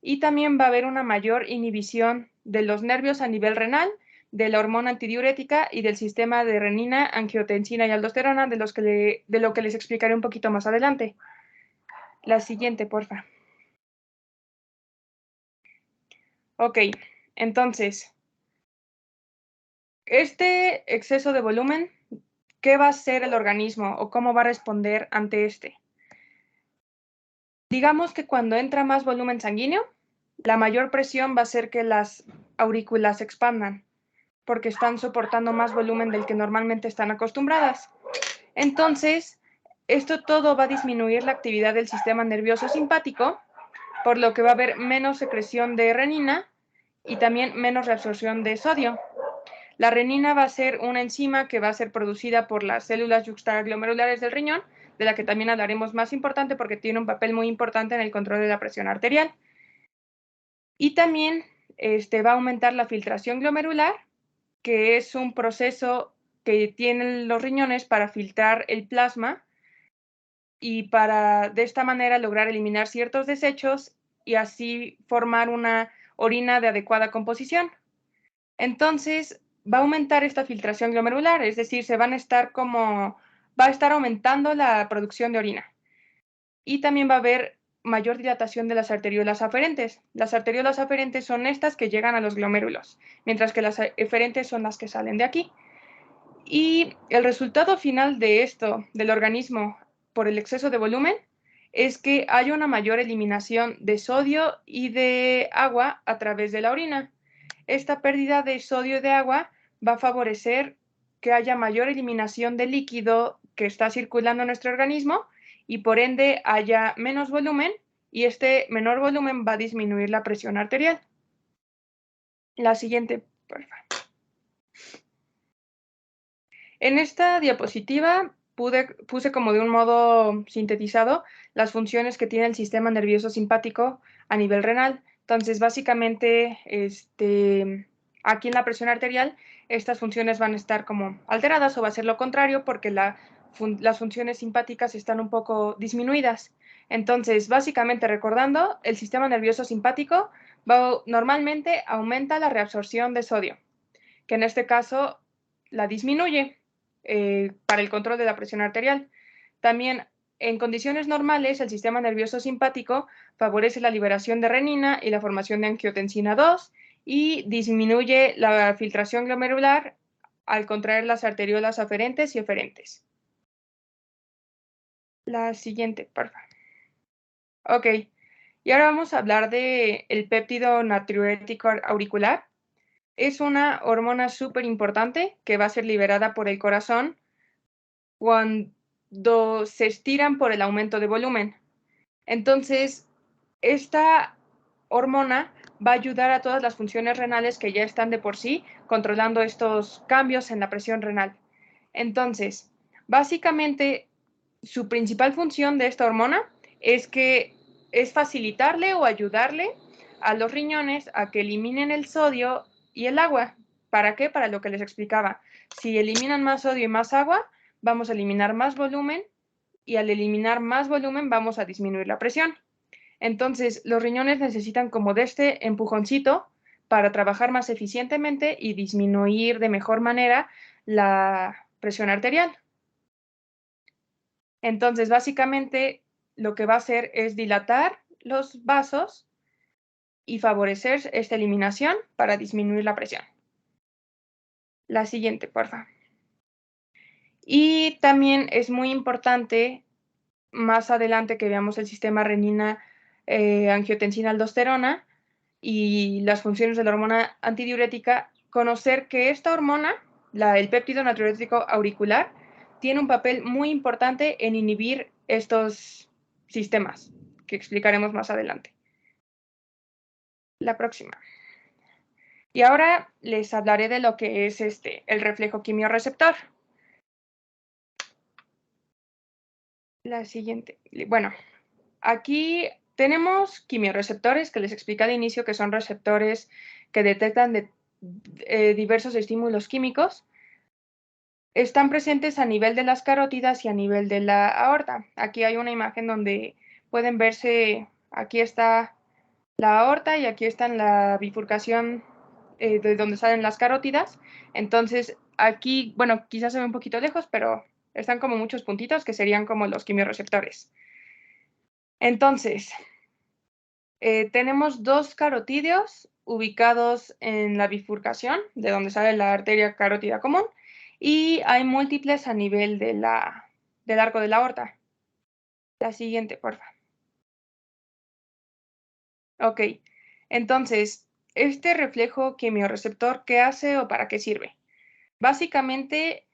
y también va a haber una mayor inhibición de los nervios a nivel renal, de la hormona antidiurética y del sistema de renina, angiotensina y aldosterona, de lo que les explicaré un poquito más adelante. La siguiente, porfa. Ok, entonces, este exceso de volumen, ¿qué va a hacer el organismo o cómo va a responder ante este? Digamos que cuando entra más volumen sanguíneo, la mayor presión va a hacer que las aurículas se expandan, porque están soportando más volumen del que normalmente están acostumbradas. Entonces, esto todo va a disminuir la actividad del sistema nervioso simpático, por lo que va a haber menos secreción de renina y también menos reabsorción de sodio. La renina va a ser una enzima que va a ser producida por las células yuxtaglomerulares del riñón, de la que también hablaremos más importante porque tiene un papel muy importante en el control de la presión arterial. Y también va a aumentar la filtración glomerular, que es un proceso que tienen los riñones para filtrar el plasma y para de esta manera lograr eliminar ciertos desechos y así formar una orina de adecuada composición. Entonces, va a aumentar esta filtración glomerular, es decir, va a estar aumentando la producción de orina. Y también va a haber mayor dilatación de las arteriolas aferentes. Las arteriolas aferentes son estas que llegan a los glomérulos, mientras que las eferentes son las que salen de aquí. Y el resultado final de esto, del organismo, por el exceso de volumen, es que hay una mayor eliminación de sodio y de agua a través de la orina. Esta pérdida de sodio y de agua va a favorecer que haya mayor eliminación de líquido que está circulando en nuestro organismo y por ende haya menos volumen y este menor volumen va a disminuir la presión arterial. La siguiente, por favor. En esta diapositiva puse como de un modo sintetizado las funciones que tiene el sistema nervioso simpático a nivel renal. Entonces, básicamente, aquí en la presión arterial, estas funciones van a estar como alteradas o va a ser lo contrario porque las funciones simpáticas están un poco disminuidas. Entonces, básicamente recordando, el sistema nervioso simpático normalmente aumenta la reabsorción de sodio, que en este caso la disminuye para el control de la presión arterial. También en condiciones normales, el sistema nervioso simpático favorece la liberación de renina y la formación de angiotensina 2 y disminuye la filtración glomerular al contraer las arteriolas aferentes y eferentes. La siguiente, por favor. Ok, y ahora vamos a hablar del péptido natriurético auricular. Es una hormona súper importante que va a ser liberada por el corazón cuando se estiran por el aumento de volumen. Entonces, esta hormona va a ayudar a todas las funciones renales que ya están de por sí controlando estos cambios en la presión renal. Entonces, básicamente, su principal función de esta hormona es facilitarle o ayudarle a los riñones a que eliminen el sodio y el agua. ¿Para qué? Para lo que les explicaba. Si eliminan más sodio y más agua, vamos a eliminar más volumen y al eliminar más volumen vamos a disminuir la presión. Entonces, los riñones necesitan como de este empujoncito para trabajar más eficientemente y disminuir de mejor manera la presión arterial. Entonces, básicamente, lo que va a hacer es dilatar los vasos y favorecer esta eliminación para disminuir la presión. La siguiente, por favor. Y también es muy importante, más adelante que veamos el sistema renina, angiotensina, aldosterona y las funciones de la hormona antidiurética, conocer que esta hormona, el péptido natriurético auricular, tiene un papel muy importante en inhibir estos sistemas, que explicaremos más adelante. La próxima. Y ahora les hablaré de lo que es el reflejo quimiorreceptor. La siguiente. Bueno, aquí tenemos quimiorreceptores que les expliqué al inicio que son receptores que detectan diversos estímulos químicos. Están presentes a nivel de las carótidas y a nivel de la aorta. Aquí hay una imagen donde pueden verse, aquí está la aorta y aquí está la bifurcación de donde salen las carótidas. Entonces, aquí, bueno, quizás se ve un poquito lejos, pero están como muchos puntitos que serían como los quimiorreceptores. Entonces, tenemos dos carotídeos ubicados en la bifurcación, de donde sale la arteria carótida común, y hay múltiples a nivel del arco de la aorta. La siguiente, por favor. Ok, entonces, este reflejo quimiorreceptor, ¿qué hace o para qué sirve? Básicamente,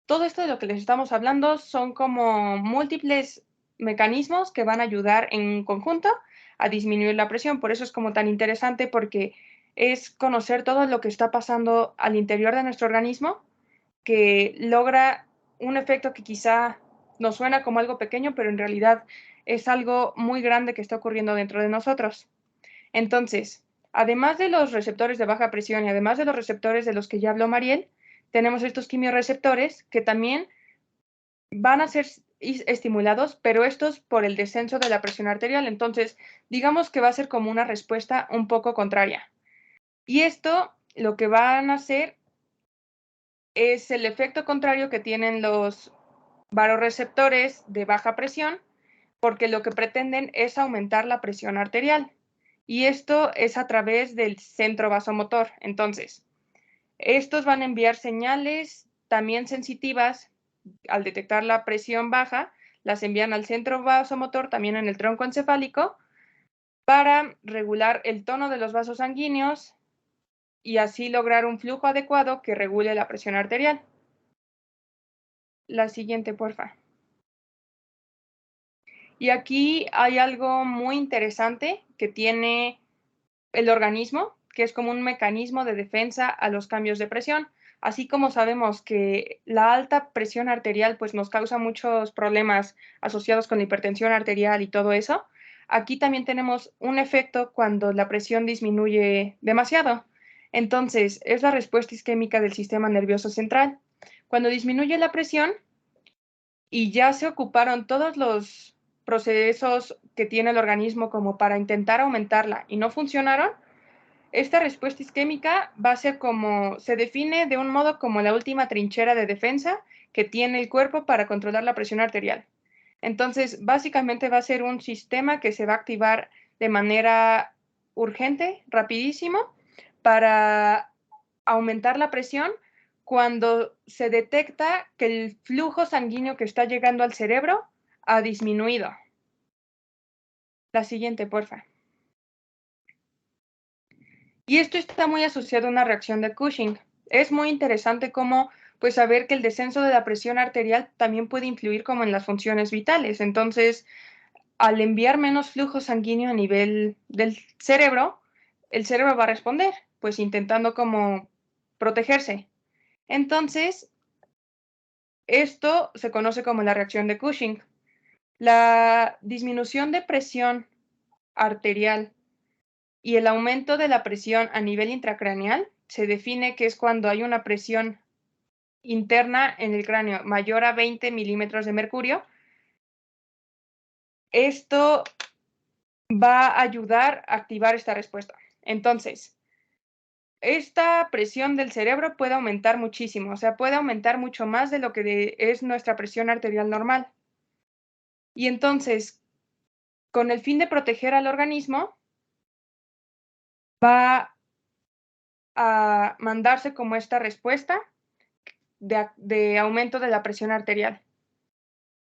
todo esto de lo que les estamos hablando son como múltiples mecanismos que van a ayudar en conjunto a disminuir la presión. Por eso es como tan interesante, porque es conocer todo lo que está pasando al interior de nuestro organismo, que logra un efecto que quizá nos suena como algo pequeño, pero en realidad es algo muy grande que está ocurriendo dentro de nosotros. Entonces, además de los receptores de baja presión y además de los receptores de los que ya habló Mariel, tenemos estos quimiorreceptores que también van a ser estimulados, pero estos por el descenso de la presión arterial. Entonces, digamos que va a ser como una respuesta un poco contraria. Y esto lo que van a hacer es el efecto contrario que tienen los vasoreceptores de baja presión, porque lo que pretenden es aumentar la presión arterial. Y esto es a través del centro vasomotor. Entonces, estos van a enviar señales también sensitivas al detectar la presión baja, las envían al centro vasomotor, también en el tronco encefálico, para regular el tono de los vasos sanguíneos y así lograr un flujo adecuado que regule la presión arterial. La siguiente, porfa. Y aquí hay algo muy interesante que tiene el organismo, que es como un mecanismo de defensa a los cambios de presión. Así como sabemos que la alta presión arterial pues nos causa muchos problemas asociados con la hipertensión arterial y todo eso, aquí también tenemos un efecto cuando la presión disminuye demasiado. Entonces, es la respuesta isquémica del sistema nervioso central. Cuando disminuye la presión y ya se ocuparon todos los procesos que tiene el organismo como para intentar aumentarla y no funcionaron, esta respuesta isquémica va a ser como, se define de un modo como la última trinchera de defensa que tiene el cuerpo para controlar la presión arterial. Entonces, básicamente va a ser un sistema que se va a activar de manera urgente, rapidísimo, para aumentar la presión cuando se detecta que el flujo sanguíneo que está llegando al cerebro ha disminuido. La siguiente, porfa. Y esto está muy asociado a una reacción de Cushing. Es muy interesante cómo, pues, saber que el descenso de la presión arterial también puede influir como en las funciones vitales. Entonces, al enviar menos flujo sanguíneo a nivel del cerebro, el cerebro va a responder, pues, intentando como protegerse. Entonces, esto se conoce como la reacción de Cushing. La disminución de presión arterial y el aumento de la presión a nivel intracraneal se define que es cuando hay una presión interna en el cráneo mayor a 20 milímetros de mercurio. Esto va a ayudar a activar esta respuesta. Entonces, esta presión del cerebro puede aumentar muchísimo, o sea, puede aumentar mucho más de lo que es nuestra presión arterial normal. Y entonces, con el fin de proteger al organismo, va a mandarse como esta respuesta de aumento de la presión arterial.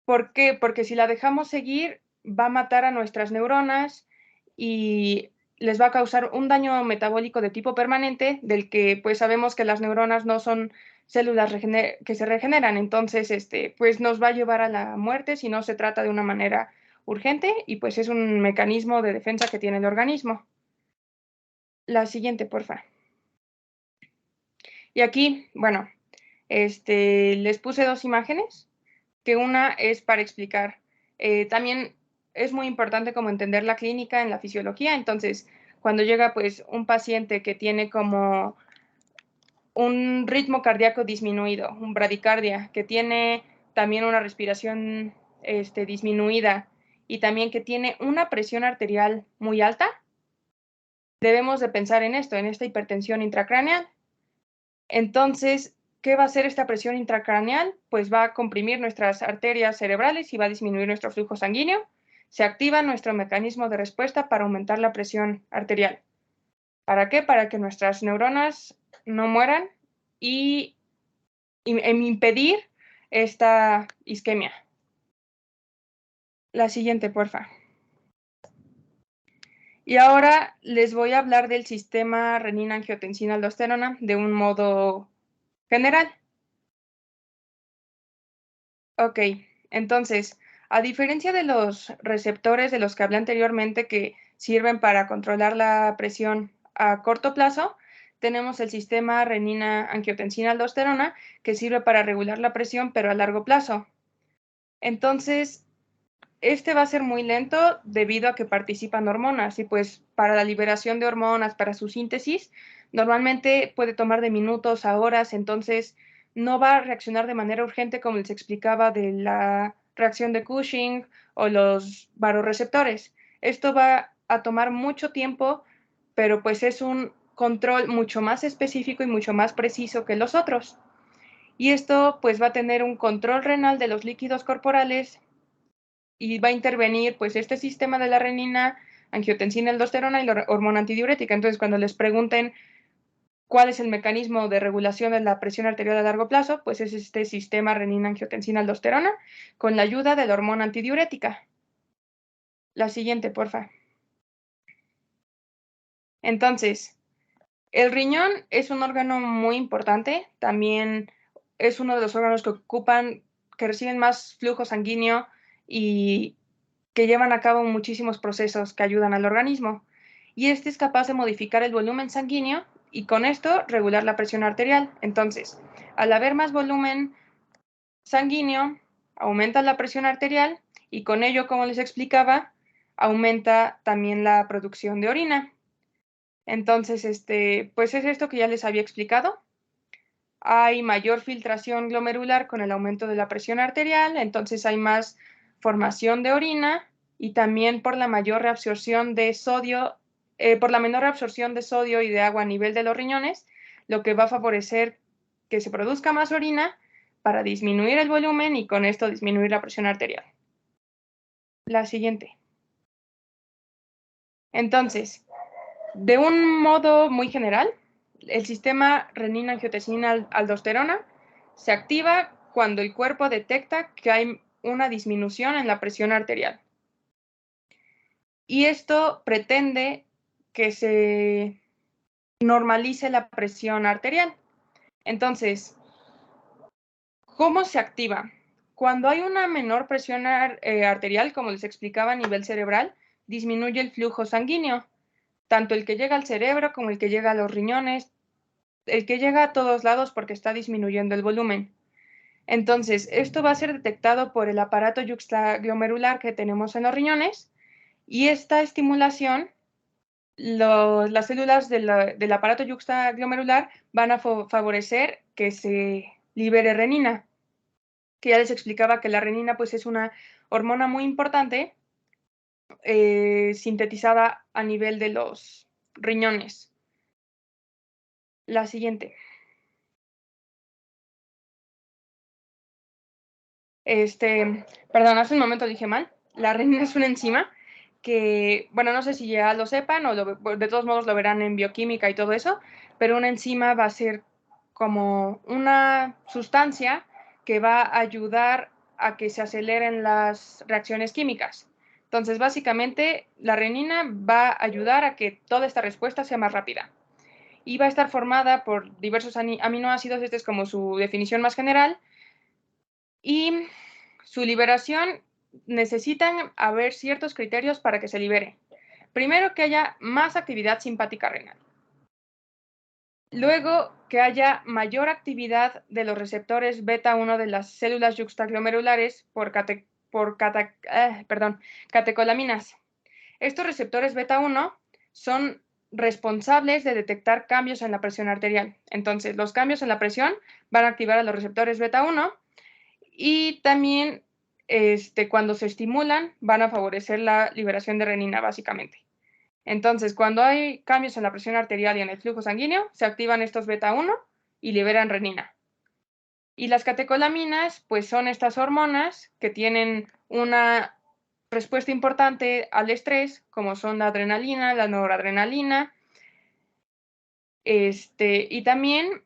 ¿Por qué? Porque si la dejamos seguir, va a matar a nuestras neuronas y les va a causar un daño metabólico de tipo permanente, del que pues sabemos que las neuronas no son células que se regeneran, entonces pues nos va a llevar a la muerte si no se trata de una manera urgente y pues es un mecanismo de defensa que tiene el organismo. La siguiente, porfa. Y aquí, bueno, les puse dos imágenes, que una es para explicar. También es muy importante como entender la clínica en la fisiología, entonces cuando llega pues un paciente que tiene como un ritmo cardíaco disminuido, un bradicardia, que tiene también una respiración disminuida y también que tiene una presión arterial muy alta, debemos de pensar en esto, en esta hipertensión intracraneal. Entonces, ¿qué va a hacer esta presión intracraneal? Pues va a comprimir nuestras arterias cerebrales y va a disminuir nuestro flujo sanguíneo. Se activa nuestro mecanismo de respuesta para aumentar la presión arterial. ¿Para qué? Para que nuestras neuronas no mueran y impedir esta isquemia. La siguiente, porfa. Y ahora les voy a hablar del sistema renina-angiotensina-aldosterona de un modo general. Ok, entonces, a diferencia de los receptores de los que hablé anteriormente que sirven para controlar la presión a corto plazo, tenemos el sistema renina-angiotensina-aldosterona que sirve para regular la presión pero a largo plazo. Entonces, este va a ser muy lento debido a que participan hormonas y pues para la liberación de hormonas, para su síntesis, normalmente puede tomar de minutos a horas, entonces no va a reaccionar de manera urgente como les explicaba de la reacción de Cushing o los vasoreceptores. Esto va a tomar mucho tiempo, pero pues es un control mucho más específico y mucho más preciso que los otros. Y esto pues va a tener un control renal de los líquidos corporales y va a intervenir pues este sistema de la renina, angiotensina, aldosterona y la hormona antidiurética. Entonces, cuando les pregunten cuál es el mecanismo de regulación de la presión arterial a largo plazo, pues es este sistema renina, angiotensina, aldosterona con la ayuda de la hormona antidiurética. La siguiente, porfa. Entonces, el riñón es un órgano muy importante, también es uno de los órganos que reciben más flujo sanguíneo y que llevan a cabo muchísimos procesos que ayudan al organismo. Y este es capaz de modificar el volumen sanguíneo y con esto regular la presión arterial. Entonces, al haber más volumen sanguíneo, aumenta la presión arterial y con ello, como les explicaba, aumenta también la producción de orina. Entonces, pues es esto que ya les había explicado. Hay mayor filtración glomerular con el aumento de la presión arterial, entonces hay más formación de orina y también por la mayor reabsorción de sodio, por la menor reabsorción de sodio y de agua a nivel de los riñones, lo que va a favorecer que se produzca más orina para disminuir el volumen y con esto disminuir la presión arterial. La siguiente. Entonces, de un modo muy general, el sistema renina-angiotensina-aldosterona se activa cuando el cuerpo detecta que hay una disminución en la presión arterial. Y esto pretende que se normalice la presión arterial. Entonces, ¿cómo se activa? Cuando hay una menor presión arterial, como les explicaba a nivel cerebral, disminuye el flujo sanguíneo, tanto el que llega al cerebro como el que llega a los riñones, el que llega a todos lados porque está disminuyendo el volumen. Entonces, esto va a ser detectado por el aparato yuxtaglomerular que tenemos en los riñones y esta estimulación, las células del aparato yuxtaglomerular van a favorecer que se libere renina, que ya les explicaba que la renina pues es una hormona muy importante sintetizada a nivel de los riñones. La siguiente. Perdón, hace un momento dije mal. La renina es una enzima que, bueno, no sé si ya lo sepan o de todos modos lo verán en bioquímica y todo eso, pero una enzima va a ser como una sustancia que va a ayudar a que se aceleren las reacciones químicas. Entonces, básicamente, la renina va a ayudar a que toda esta respuesta sea más rápida. Y va a estar formada por diversos aminoácidos, esta es como su definición más general, y su liberación necesitan haber ciertos criterios para que se libere. Primero, que haya más actividad simpática renal. Luego, que haya mayor actividad de los receptores beta-1 de las células yuxtaglomerulares por catecolaminas. Estos receptores beta-1 son responsables de detectar cambios en la presión arterial. Entonces, los cambios en la presión van a activar a los receptores beta-1 y también cuando se estimulan van a favorecer la liberación de renina, básicamente. Entonces, cuando hay cambios en la presión arterial y en el flujo sanguíneo, se activan estos beta-1 y liberan renina. Y las catecolaminas, pues son estas hormonas que tienen una respuesta importante al estrés, como son la adrenalina, la noradrenalina, y también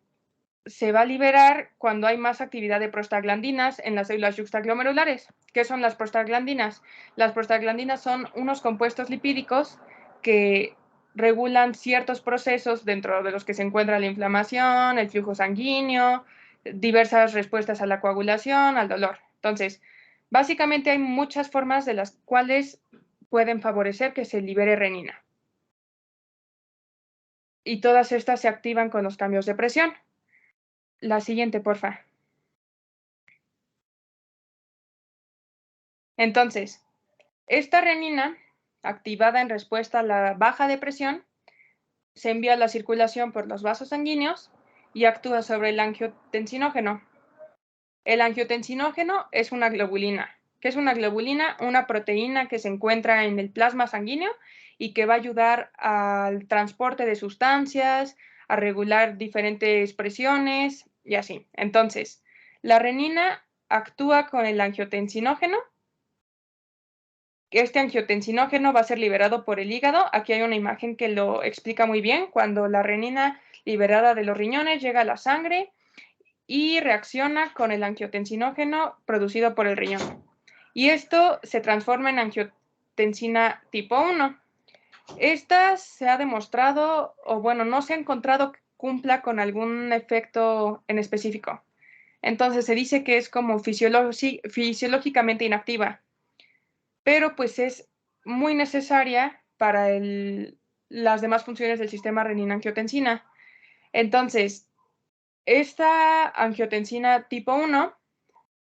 se va a liberar cuando hay más actividad de prostaglandinas en las células yuxtaglomerulares. ¿Qué son las prostaglandinas? Las prostaglandinas son unos compuestos lipídicos que regulan ciertos procesos dentro de los que se encuentra la inflamación, el flujo sanguíneo, diversas respuestas a la coagulación, al dolor. Entonces, básicamente hay muchas formas de las cuales pueden favorecer que se libere renina. Y todas estas se activan con los cambios de presión. La siguiente, porfa. Entonces, esta renina, activada en respuesta a la baja de presión, se envía a la circulación por los vasos sanguíneos y actúa sobre el angiotensinógeno. El angiotensinógeno es una globulina. ¿Qué es una globulina? Una proteína que se encuentra en el plasma sanguíneo y que va a ayudar al transporte de sustancias, a regular diferentes presiones y así. Entonces, la renina actúa con el angiotensinógeno. Este angiotensinógeno va a ser liberado por el hígado. Aquí hay una imagen que lo explica muy bien. Cuando la renina liberada de los riñones llega a la sangre y reacciona con el angiotensinógeno producido por el riñón. Y esto se transforma en angiotensina tipo 1. Esta se ha demostrado, o bueno, no se ha encontrado que cumpla con algún efecto en específico. Entonces se dice que es como fisiológicamente inactiva, pero pues es muy necesaria para las demás funciones del sistema renina-angiotensina. Entonces, esta angiotensina tipo 1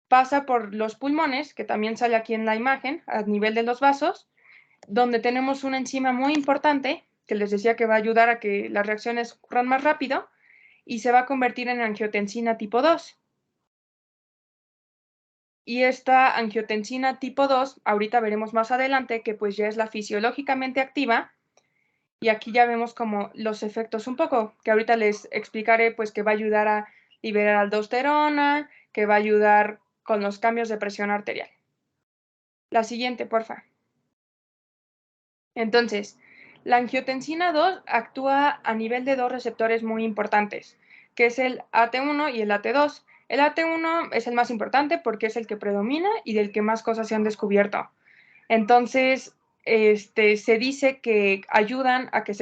pasa por los pulmones, que también sale aquí en la imagen, a nivel de los vasos, donde tenemos una enzima muy importante, que les decía que va a ayudar a que las reacciones ocurran más rápido, y se va a convertir en angiotensina tipo 2. Y esta angiotensina tipo 2, ahorita veremos más adelante, que pues ya es la fisiológicamente activa, y aquí ya vemos como los efectos un poco, que ahorita les explicaré, pues que va a ayudar a liberar aldosterona, que va a ayudar con los cambios de presión arterial. La siguiente, porfa. Entonces, la angiotensina 2 actúa a nivel de dos receptores muy importantes, que es el AT1 y el AT2. El AT1 es el más importante porque es el que predomina y del que más cosas se han descubierto. Entonces, se dice que ayudan a que,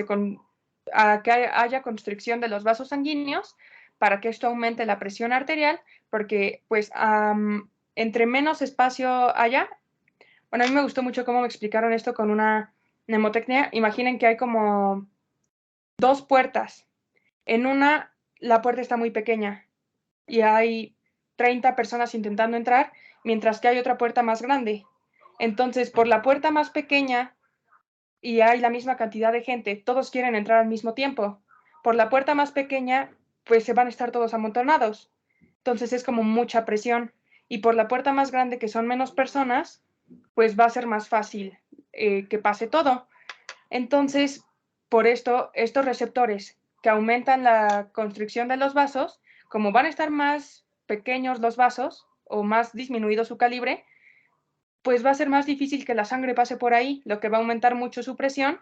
haya constricción de los vasos sanguíneos para que esto aumente la presión arterial, porque pues entre menos espacio haya, bueno, a mí me gustó mucho cómo me explicaron esto con una mnemotecnia. Imaginen que hay como dos puertas. En una, la puerta está muy pequeña y hay 30 personas intentando entrar, mientras que hay otra puerta más grande. Entonces, por la puerta más pequeña y hay la misma cantidad de gente, todos quieren entrar al mismo tiempo. Por la puerta más pequeña, pues se van a estar todos amontonados. Entonces es como mucha presión. Y por la puerta más grande, que son menos personas, pues va a ser más fácil que pase todo. Entonces, por esto, estos receptores que aumentan la constricción de los vasos. Como van a estar más pequeños los vasos o más disminuido su calibre, pues va a ser más difícil que la sangre pase por ahí, lo que va a aumentar mucho su presión,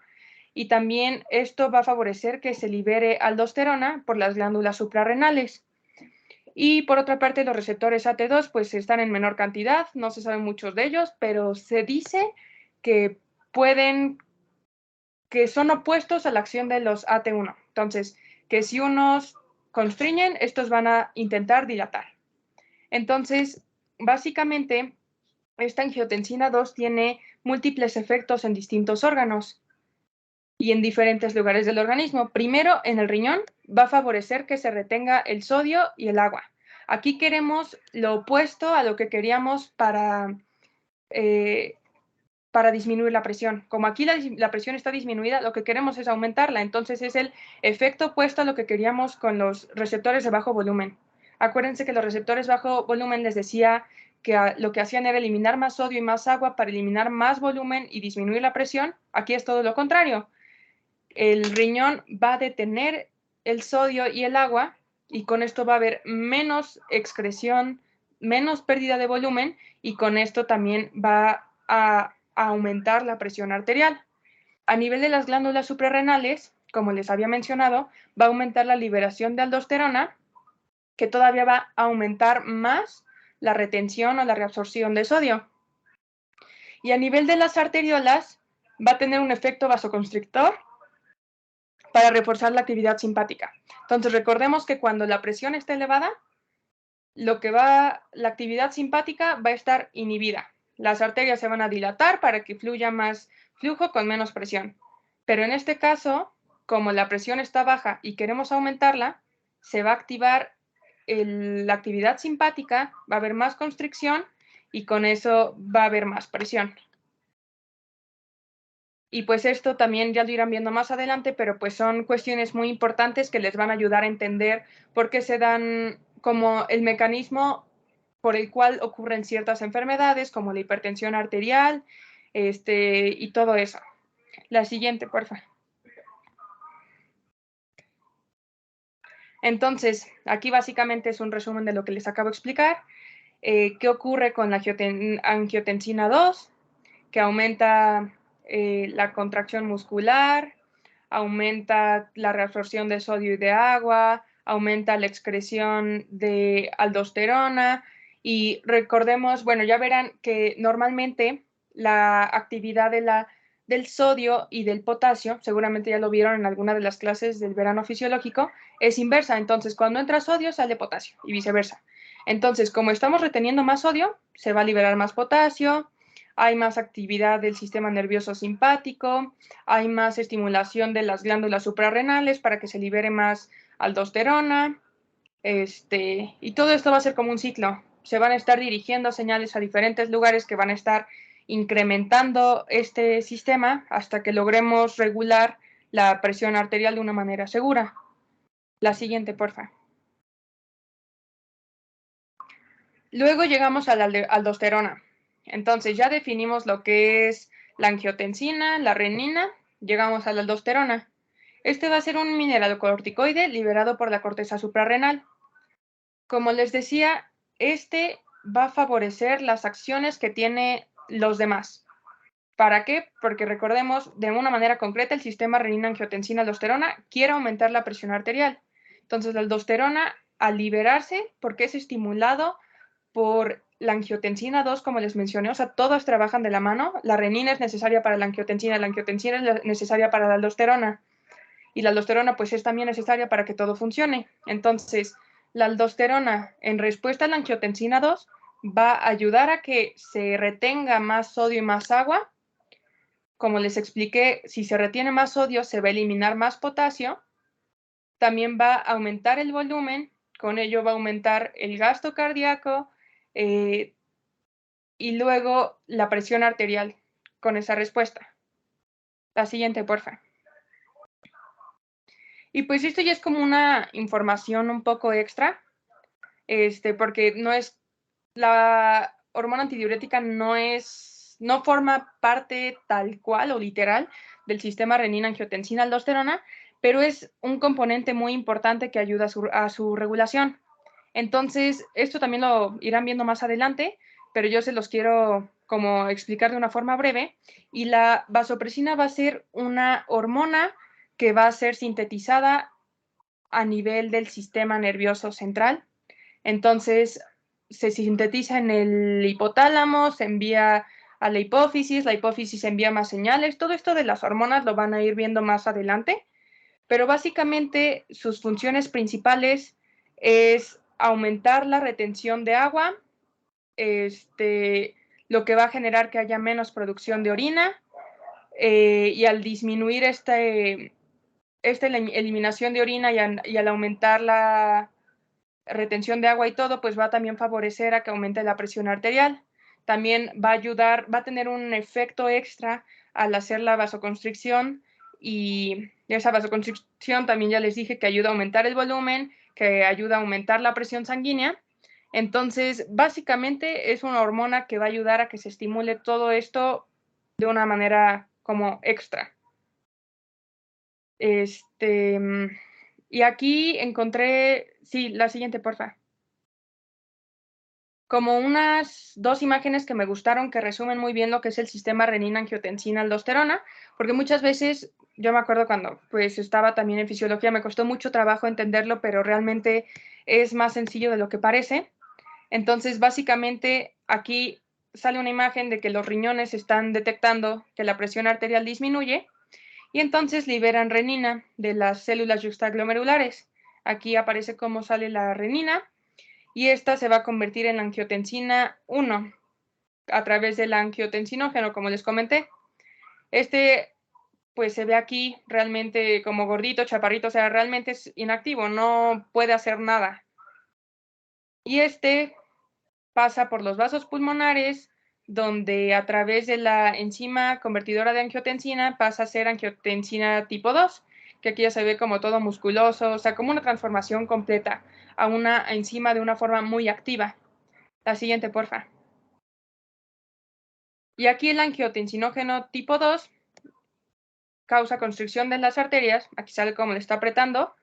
y también esto va a favorecer que se libere aldosterona por las glándulas suprarrenales. Y por otra parte, los receptores AT2 pues están en menor cantidad, no se saben muchos de ellos, pero se dice que que son opuestos a la acción de los AT1. Entonces, que si unos constriñen, estos van a intentar dilatar. Entonces, básicamente, esta angiotensina 2 tiene múltiples efectos en distintos órganos y en diferentes lugares del organismo. Primero, en el riñón, va a favorecer que se retenga el sodio y el agua. Aquí queremos lo opuesto a lo que queríamos para disminuir la presión. Como aquí la presión está disminuida, lo que queremos es aumentarla. Entonces es el efecto opuesto a lo que queríamos con los receptores de bajo volumen. Acuérdense que los receptores bajo volumen les decía que lo que hacían era eliminar más sodio y más agua para eliminar más volumen y disminuir la presión. Aquí es todo lo contrario. El riñón va a detener el sodio y el agua y con esto va a haber menos excreción, menos pérdida de volumen y con esto también va a aumentar la presión arterial. A nivel de las glándulas suprarrenales, como les había mencionado, va a aumentar la liberación de aldosterona, que todavía va a aumentar más la retención o la reabsorción de sodio. Y a nivel de las arteriolas, va a tener un efecto vasoconstrictor para reforzar la actividad simpática. Entonces, recordemos que cuando la presión está elevada, la actividad simpática va a estar inhibida. Las arterias se van a dilatar para que fluya más flujo con menos presión. Pero en este caso, como la presión está baja y queremos aumentarla, se va a activar la actividad simpática, va a haber más constricción y con eso va a haber más presión. Y pues esto también ya lo irán viendo más adelante, pero pues son cuestiones muy importantes que les van a ayudar a entender por qué se dan como el mecanismo por el cual ocurren ciertas enfermedades como la hipertensión arterial, y todo eso. La siguiente, por favor. Entonces, aquí básicamente es un resumen de lo que les acabo de explicar. ¿Qué ocurre con la angiotensina 2? Que aumenta la contracción muscular, aumenta la reabsorción de sodio y de agua, aumenta la excreción de aldosterona y recordemos, bueno, ya verán que normalmente la actividad del sodio y del potasio, seguramente ya lo vieron en alguna de las clases del verano fisiológico, es inversa. Entonces, cuando entra sodio, sale potasio y viceversa. Entonces, como estamos reteniendo más sodio, se va a liberar más potasio, hay más actividad del sistema nervioso simpático, hay más estimulación de las glándulas suprarrenales para que se libere más aldosterona, y todo esto va a ser como un ciclo. Se van a estar dirigiendo señales a diferentes lugares que van a estar incrementando este sistema hasta que logremos regular la presión arterial de una manera segura. La siguiente, porfa. Luego llegamos a la aldosterona. Entonces ya definimos lo que es la angiotensina, la renina, llegamos a la aldosterona. Este va a ser un mineralocorticoide liberado por la corteza suprarrenal. Como les decía, este va a favorecer las acciones que tiene los demás. ¿Para qué? Porque recordemos, de una manera concreta, el sistema renina-angiotensina-aldosterona quiere aumentar la presión arterial. Entonces, la aldosterona, al liberarse, porque es estimulado por la angiotensina 2, como les mencioné, o sea, todos trabajan de la mano. La renina es necesaria para la angiotensina es necesaria para la aldosterona. Y la aldosterona, pues, es también necesaria para que todo funcione. Entonces, la aldosterona, en respuesta a la angiotensina 2, va a ayudar a que se retenga más sodio y más agua. Como les expliqué, si se retiene más sodio, se va a eliminar más potasio. También va a aumentar el volumen, con ello va a aumentar el gasto cardíaco y luego la presión arterial con esa respuesta. La siguiente, porfa. Y pues esto ya es como una información un poco extra, porque no es, la hormona antidiurética no forma parte tal cual o literal del sistema renina-angiotensina-aldosterona, pero es un componente muy importante que ayuda a su regulación. Entonces, esto también lo irán viendo más adelante, pero yo se los quiero como explicar de una forma breve. Y la vasopresina va a ser una hormona que va a ser sintetizada a nivel del sistema nervioso central. Entonces, se sintetiza en el hipotálamo, se envía a la hipófisis envía más señales. Todo esto de las hormonas lo van a ir viendo más adelante, pero básicamente sus funciones principales es aumentar la retención de agua, lo que va a generar que haya menos producción de orina, y al disminuir esta eliminación de orina y al aumentar la retención de agua y todo, pues va a también favorecer a que aumente la presión arterial. También va a ayudar, va a tener un efecto extra al hacer la vasoconstricción, y esa vasoconstricción también ya les dije que ayuda a aumentar el volumen, que ayuda a aumentar la presión sanguínea. Entonces, básicamente es una hormona que va a ayudar a que se estimule todo esto de una manera como extra. Y aquí encontré, sí, la siguiente, porfa. Como unas 2 imágenes que me gustaron que resumen muy bien lo que es el sistema renina-angiotensina-aldosterona, porque muchas veces, yo me acuerdo cuando pues estaba también en fisiología, me costó mucho trabajo entenderlo, pero realmente es más sencillo de lo que parece. Entonces, básicamente, aquí sale una imagen de que los riñones están detectando que la presión arterial disminuye y entonces liberan renina de las células juxtaglomerulares. Aquí aparece cómo sale la renina y esta se va a convertir en angiotensina 1 a través del angiotensinógeno, como les comenté. Pues se ve aquí realmente como gordito, chaparrito, o sea, realmente es inactivo, no puede hacer nada. Y pasa por los vasos pulmonares, donde a través de la enzima convertidora de angiotensina pasa a ser angiotensina tipo 2, que aquí ya se ve como todo musculoso, o sea, como una transformación completa a una enzima de una forma muy activa. La siguiente, porfa. Y aquí el angiotensinógeno tipo 2 causa constricción de las arterias, aquí sale como le está apretando,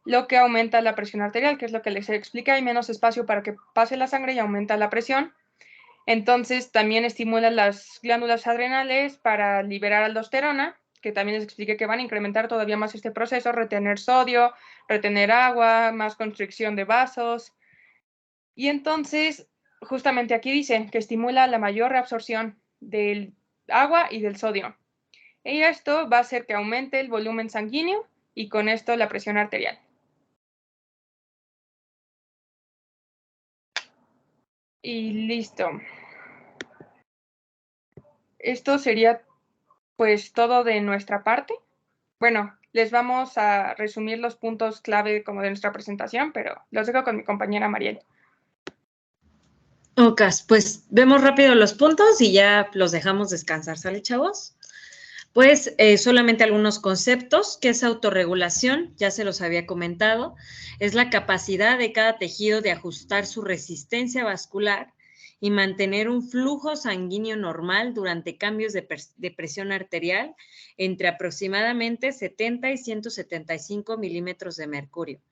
lo que aumenta la presión arterial, que es lo que les explica, hay menos espacio para que pase la sangre y aumenta la presión. Entonces también estimula las glándulas adrenales para liberar aldosterona, que también les expliqué que van a incrementar todavía más este proceso, retener sodio, retener agua, más constricción de vasos. Y entonces, justamente aquí dice que estimula la mayor reabsorción del agua y del sodio. Y esto va a hacer que aumente el volumen sanguíneo y con esto la presión arterial. Y listo. Esto sería pues todo de nuestra parte. Bueno, les vamos a resumir los puntos clave como de nuestra presentación, pero los dejo con mi compañera Mariel. Ok, pues vemos rápido los puntos y ya los dejamos descansar, ¿sale, chavos? Pues solamente algunos conceptos. ¿Qué es autorregulación? Ya se los había comentado. Es la capacidad de cada tejido de ajustar su resistencia vascular y mantener un flujo sanguíneo normal durante cambios de presión arterial entre aproximadamente 70 y 175 milímetros de mercurio.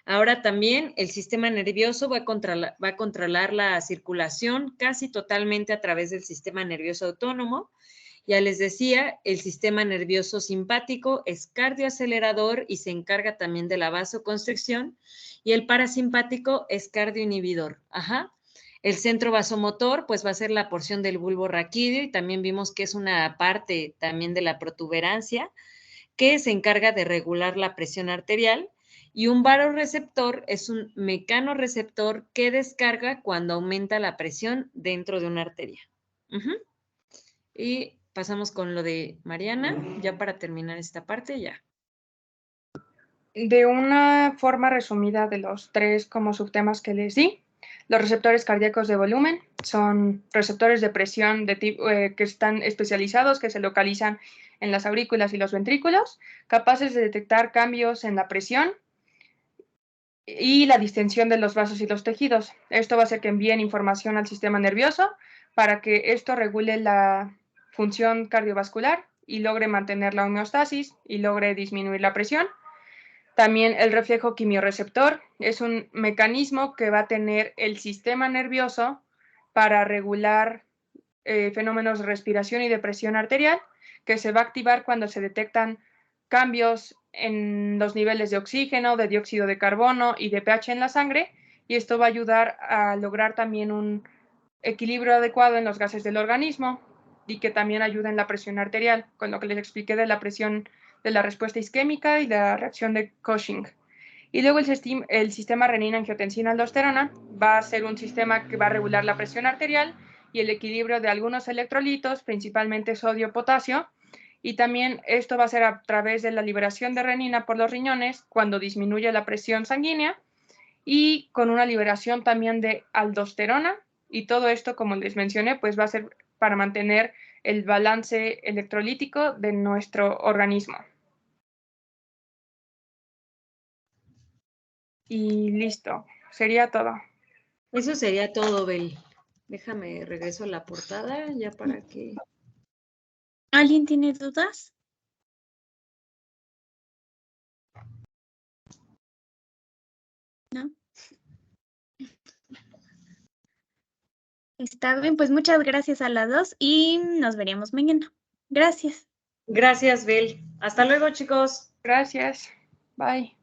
Ahora también el sistema nervioso va a controlar la circulación casi totalmente a través del sistema nervioso autónomo. Ya les decía, el sistema nervioso simpático es cardioacelerador y se encarga también de la vasoconstricción, y el parasimpático es cardioinhibidor. Ajá. El centro vasomotor, pues va a ser la porción del bulbo raquídeo, y también vimos que es una parte también de la protuberancia, que se encarga de regular la presión arterial. Y un vasoreceptor es un mecanorreceptor que descarga cuando aumenta la presión dentro de una arteria. Y pasamos con lo de Mariana, ya para terminar esta parte, ya. De una forma resumida de los 3 como subtemas que les di, los receptores cardíacos de volumen son receptores de presión que están especializados, que se localizan en las aurículas y los ventrículos, capaces de detectar cambios en la presión y la distensión de los vasos y los tejidos. Esto va a hacer que envíen información al sistema nervioso para que esto regule la función cardiovascular y logre mantener la homeostasis y logre disminuir la presión. También el reflejo quimiorreceptor es un mecanismo que va a tener el sistema nervioso para regular fenómenos de respiración y de presión arterial, que se va a activar cuando se detectan cambios en los niveles de oxígeno, de dióxido de carbono y de pH en la sangre, y esto va a ayudar a lograr también un equilibrio adecuado en los gases del organismo y que también ayuda en la presión arterial, con lo que les expliqué de la presión de la respuesta isquémica y la reacción de Cushing. Y luego el sistema renina-angiotensina-aldosterona va a ser un sistema que va a regular la presión arterial y el equilibrio de algunos electrolitos, principalmente sodio-potasio, y también esto va a ser a través de la liberación de renina por los riñones cuando disminuye la presión sanguínea y con una liberación también de aldosterona, y todo esto, como les mencioné, pues va a ser para mantener el balance electrolítico de nuestro organismo. Y listo, sería todo. Eso sería todo, Bel. Déjame regreso a la portada ya para que... ¿Alguien tiene dudas? ¿No? Está bien, pues muchas gracias a las dos y nos veríamos mañana. Gracias. Gracias, Bel. Hasta luego, chicos. Gracias. Bye.